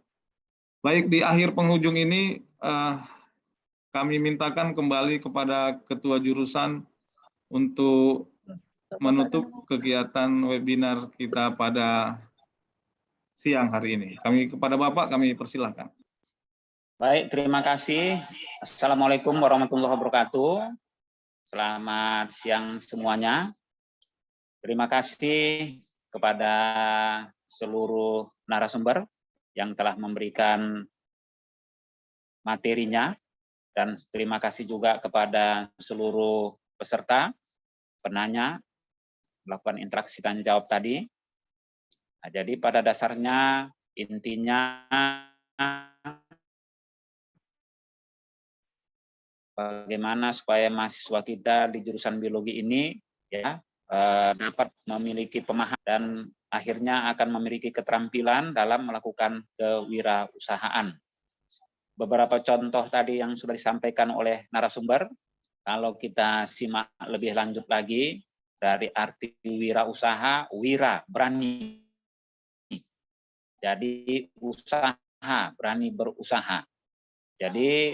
Baik, di akhir penghujung ini kami mintakan kembali kepada ketua jurusan untuk menutup kegiatan webinar kita pada siang hari ini. Kepada Bapak kami persilahkan. Baik, terima kasih. Assalamualaikum warahmatullahi wabarakatuh. Selamat siang semuanya. Terima kasih kepada seluruh narasumber yang telah memberikan materinya, dan terima kasih juga kepada seluruh peserta, penanya, melakukan interaksi tanya jawab tadi. Nah, jadi pada dasarnya intinya bagaimana supaya mahasiswa kita di jurusan biologi ini ya dapat memiliki pemahaman dan akhirnya akan memiliki keterampilan dalam melakukan kewirausahaan. Beberapa contoh tadi yang sudah disampaikan oleh narasumber, kalau kita simak lebih lanjut lagi dari arti wirausaha, wira, berani. Jadi usaha, berani berusaha. Jadi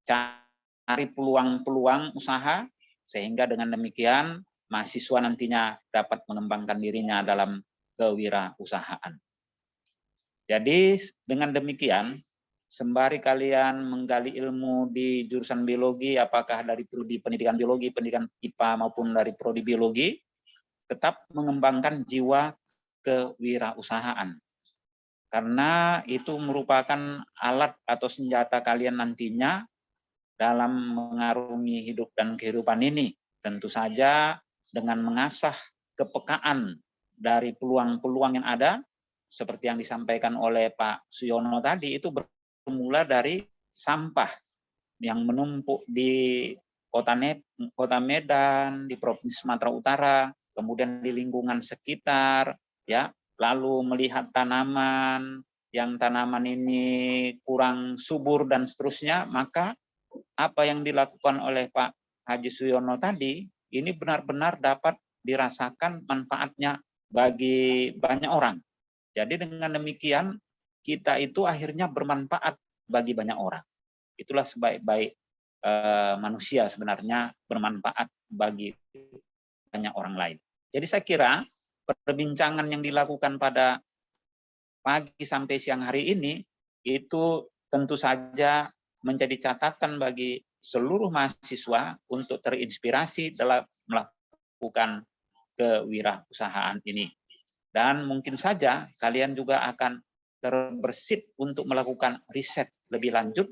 cari peluang-peluang usaha sehingga dengan demikian mahasiswa nantinya dapat mengembangkan dirinya dalam kewirausahaan. Jadi dengan demikian, sembari kalian menggali ilmu di jurusan biologi, apakah dari prodi pendidikan biologi, pendidikan IPA maupun dari prodi biologi, tetap mengembangkan jiwa kewirausahaan. Karena itu merupakan alat atau senjata kalian nantinya dalam mengarungi hidup dan kehidupan ini. Tentu saja dengan mengasah kepekaan dari peluang-peluang yang ada, seperti yang disampaikan oleh Pak Suyono tadi, itu bermula dari sampah yang menumpuk di kota Medan, di Provinsi Sumatera Utara, kemudian di lingkungan sekitar, ya, lalu melihat tanaman ini kurang subur dan seterusnya, maka apa yang dilakukan oleh Pak Haji Suyono tadi, ini benar-benar dapat dirasakan manfaatnya bagi banyak orang. Jadi dengan demikian, kita itu akhirnya bermanfaat bagi banyak orang. Itulah sebaik-baik manusia sebenarnya, bermanfaat bagi banyak orang lain. Jadi saya kira perbincangan yang dilakukan pada pagi sampai siang hari ini, itu tentu saja menjadi catatan bagi seluruh mahasiswa untuk terinspirasi dalam melakukan kewirausahaan ini. Dan mungkin saja kalian juga akan terbersit untuk melakukan riset lebih lanjut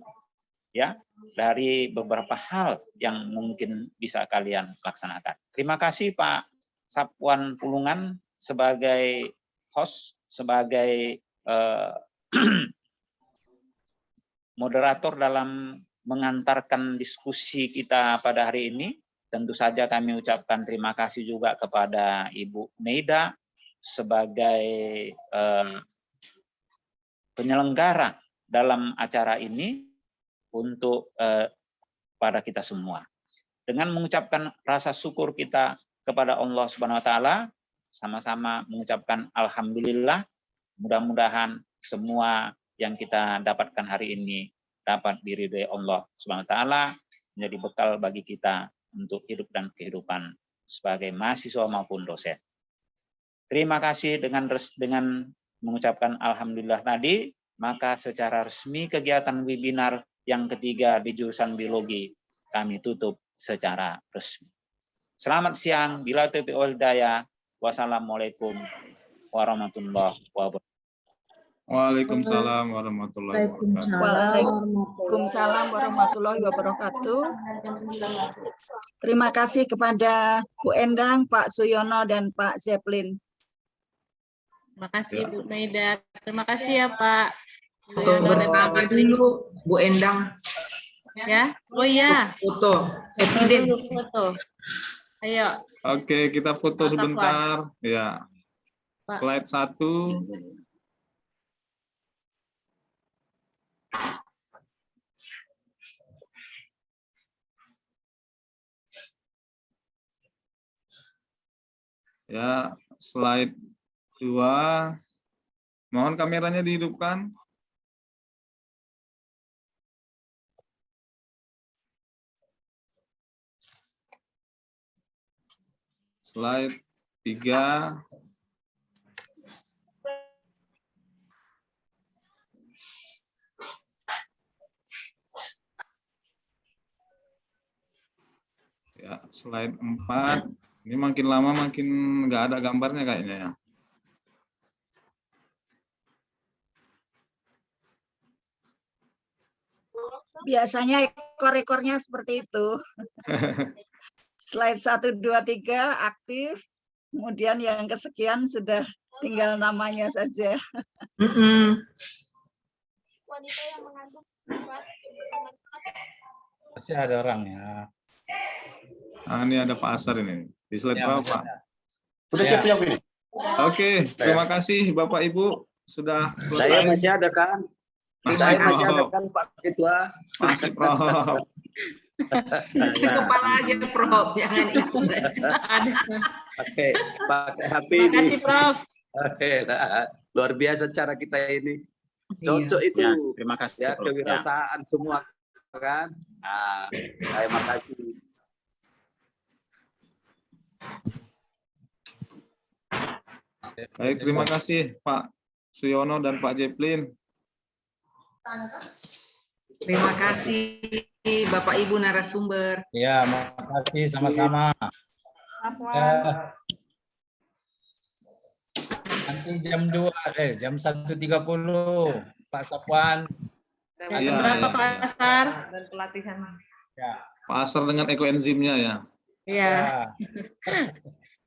ya dari beberapa hal yang mungkin bisa kalian laksanakan. Terima kasih Pak Sapwan Pulungan sebagai host, sebagai moderator dalam mengantarkan diskusi kita pada hari ini. Tentu saja kami ucapkan terima kasih juga kepada Ibu Meida sebagai penyelenggara dalam acara ini untuk pada kita semua. Dengan mengucapkan rasa syukur kita kepada Allah Subhanahu wa taala, sama-sama mengucapkan alhamdulillah, mudah-mudahan semua yang kita dapatkan hari ini dapat diridhoi Allah Subhanahu wa taala, menjadi bekal bagi kita untuk hidup dan kehidupan sebagai mahasiswa maupun dosen. Terima kasih dengan mengucapkan alhamdulillah tadi, maka secara resmi kegiatan webinar yang ketiga di jurusan biologi kami tutup secara resmi. Selamat siang, bila taufiq wal hidayah. Wassalamualaikum warahmatullahi wabarakatuh. Waalaikumsalam warahmatullahi wabarakatuh. Waalaikumsalam warahmatullahi wabarakatuh. Terima kasih kepada Bu Endang, Pak Suyono, dan Pak Zeppelin. Terima kasih Bu Maida. Terima kasih ya Pak Foto Suyono dan Pak bersama Zeppelin. dulu, Bu Endang. Ya, oh iya. Foto. Dulu foto. Ayo. Oke, kita foto Pak Safwan. sebentar. Ya. Pak. Slide 1. Ya, slide 2. Mohon kameranya dihidupkan. Slide 3. Ya, slide 4. Ini makin lama makin nggak ada gambarnya kayaknya ya. Biasanya ekor-ekornya seperti itu. Slide 1, 2, 3 aktif, kemudian yang kesekian sudah tinggal namanya saja. Wanita yang mengandung Pasti ada orangnya. Nah, ini ada Pak Asar ini. Di slide Ya, berapa? Sudah siap ini. Oke, terima kasih Bapak Ibu sudah Saya selesai. masih ada kan? Masih, Saya masih ada Prof. kan Pak Ketua? Masih, Prof. Kepala aja Prof, jangan ikut. Oke, pakai HP Terima ini. kasih Prof. Oke, nah, luar biasa cara kita ini. Iya. Cocok itu. Ya, terima kasih. Ya, Prof. Ya. kewirausahaan semua kan. Nah, terima kasih. Baik, terima kasih Pak Suyono dan Pak Zeppelin. Terima kasih Bapak Ibu narasumber. Ya, makasih sama-sama. Ya. Nanti jam 2, jam 1.30, Pak Safwan. Iya, Berapa iya, Pak iya. Asar? Dan pelatihan. Ya. Pak Asar dengan ekoenzimnya ya. Iya.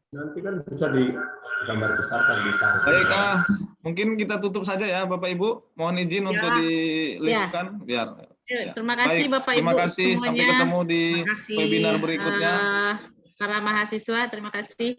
Nanti kan bisa di gambar besar kan ditaruh. Baik, mungkin kita tutup saja ya Bapak Ibu. Mohon izin untuk dilimpahkan biar. Terima kasih Baik, Bapak terima Ibu kasih. semuanya. Sampai ketemu di Terima kasih. webinar berikutnya. Para mahasiswa, terima kasih.